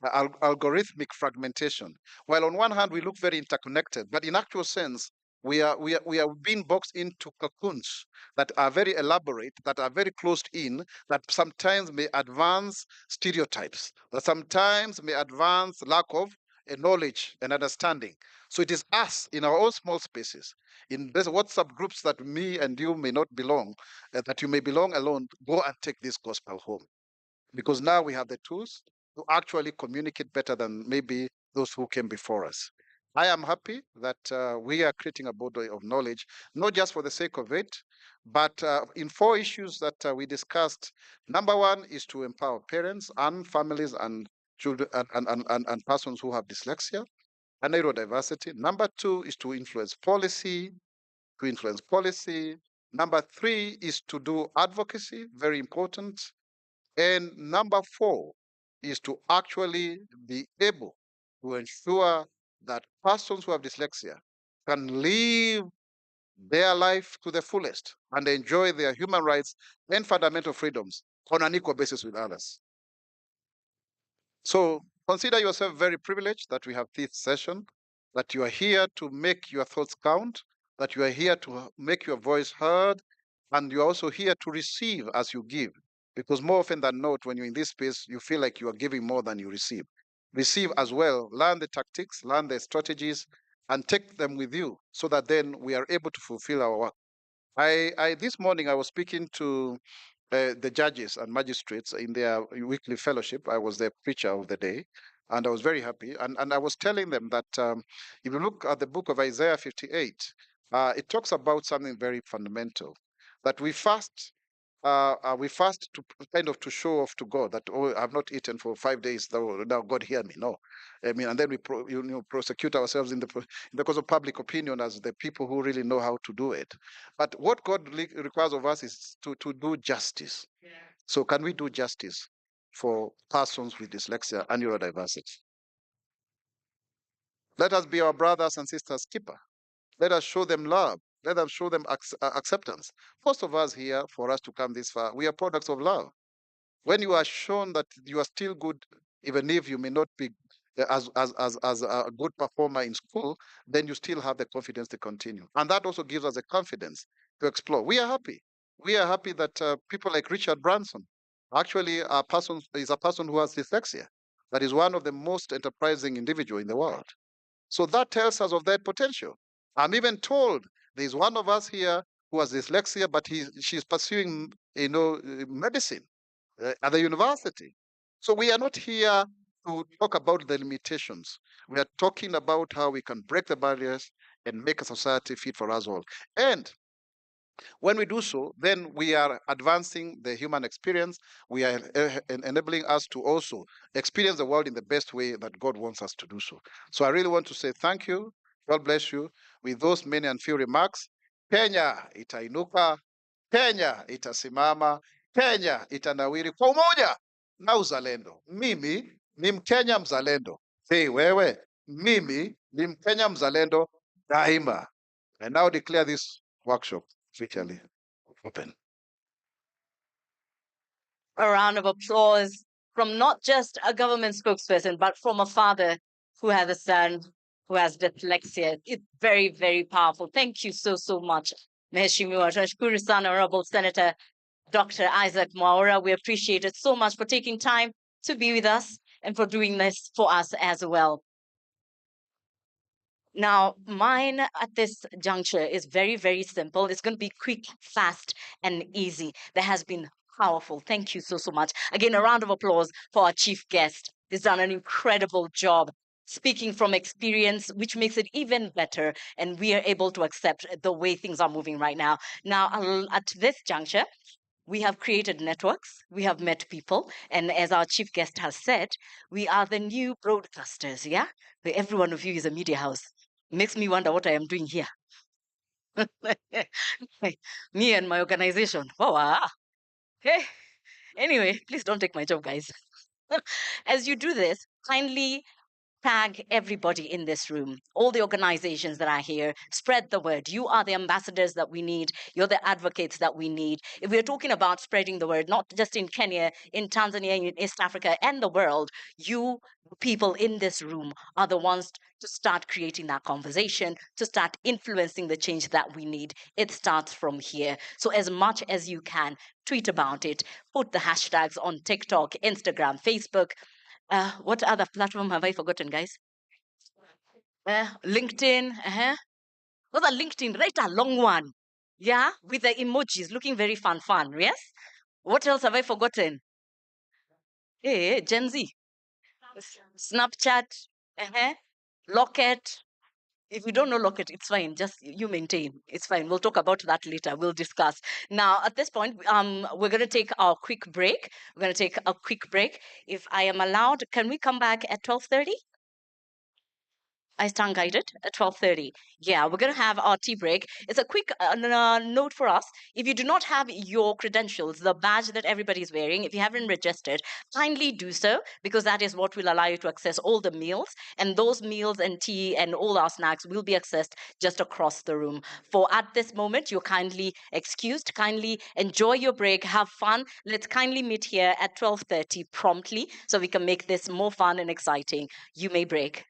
algorithmic fragmentation. While on one hand we look very interconnected, but in actual sense, we are being boxed into cocoons that are very elaborate, that are very closed in, that sometimes may advance stereotypes, that sometimes may advance lack of knowledge and understanding. So it is us in our own small spaces, in these WhatsApp groups that me and you may not belong, that you may belong alone. Go and take this gospel home, because now we have the tools to actually communicate better than maybe those who came before us. I am happy that we are creating a body of knowledge, not just for the sake of it, but in 4 issues that we discussed. Number one is to empower parents and families and children and persons who have dyslexia and neurodiversity. Number two is to influence policy. Number three is to do advocacy, very important. And number four is to actually be able to ensure that persons who have dyslexia can live their life to the fullest and enjoy their human rights and fundamental freedoms on an equal basis with others. So consider yourself very privileged that we have this session, that you are here to make your thoughts count, that you are here to make your voice heard, and you are also here to receive as you give. Because more often than not, when you're in this space, you feel like you are giving more than you receive. Receive as well, learn the tactics, learn the strategies, and take them with you, so that then we are able to fulfill our work. This morning I was speaking to the judges and magistrates in their weekly fellowship. I was the preacher of the day, and I was very happy. And I was telling them that if you look at the book of Isaiah 58, it talks about something very fundamental, that we fast to kind of to show off to God that, oh, I've not eaten for 5 days. Now God hear me. No, I mean, and then we prosecute ourselves in the cause of public opinion as the people who really know how to do it. But what God requires of us is to do justice. So can we do justice for persons with dyslexia and neurodiversity? Let us be our brothers and sisters' keeper. Let us show them love. Let us show them acceptance. Most of us here, for us to come this far, we are products of love. When you are shown that you are still good, even if you may not be as a good performer in school, then you still have the confidence to continue. And that also gives us the confidence to explore. We are happy. We are happy that people like Richard Branson actually is a person who has dyslexia. That is one of the most enterprising individual in the world. So that tells us of that potential. I'm even told there's one of us here who has dyslexia, but she's pursuing, medicine at the university. So we are not here to talk about the limitations. We are talking about how we can break the barriers and make a society fit for us all. And when we do so, then we are advancing the human experience. We are enabling us to also experience the world in the best way that God wants us to do so. So I really want to say thank you. God bless you. With those many and few remarks, Kenya itainuka, Kenya itasimama, Kenya itanawiri kwa umoja na uzalendo. Mimi ni Mkenya mzalendo. Hey, wewe, mimi ni Mkenya mzalendo daima. I now declare this workshop officially open. A round of applause from not just a government spokesperson, but from a father who has a son who has dyslexia. It's very, very powerful. Thank you so, so much, Mheshimiwa. Tunashukuru sana, Honorable Senator Dr. Isaac Mwaura. We appreciate it so much for taking time to be with us and for doing this for us as well. Now, mine at this juncture is very, very simple. It's going to be quick, fast, and easy. That has been powerful. Thank you so, so much. Again, a round of applause for our chief guest. He's done an incredible job speaking from experience, which makes it even better. And we are able to accept the way things are moving right now. Now, at this juncture, we have created networks, we have met people, and as our chief guest has said, we are the new broadcasters, yeah? Where every one of you is a media house. Makes me wonder what I am doing here. Me and my organization. Oh, wow. Hey, anyway, please don't take my job, guys. As you do this, kindly tag everybody in this room, all the organizations that are here, spread the word. You are the ambassadors that we need. You're the advocates that we need. If we're talking about spreading the word, not just in Kenya, in Tanzania, in East Africa, and the world, you people in this room are the ones to start creating that conversation, to start influencing the change that we need. It starts from here. So as much as you can, tweet about it, put the hashtags on TikTok, Instagram, Facebook. What other platform have I forgotten, guys? LinkedIn. What's a LinkedIn? Write a long one. Yeah, with the emojis looking very fun. Yes. What else have I forgotten? Hey, Gen Z. Snapchat. Locket. If you don't know Locket, it's fine. Just you maintain. It's fine. We'll talk about that later. We'll discuss. Now, at this point, we're going to take our quick break. We're going to take a quick break. If I am allowed, can we come back at 12:30? I stand guided at 12:30. Yeah, we're going to have our tea break. It's a quick note for us. If you do not have your credentials, the badge that everybody is wearing, if you haven't registered, kindly do so, because that is what will allow you to access all the meals. And those meals and tea and all our snacks will be accessed just across the room. For at this moment, you're kindly excused. Kindly enjoy your break. Have fun. Let's kindly meet here at 12:30 promptly so we can make this more fun and exciting. You may break.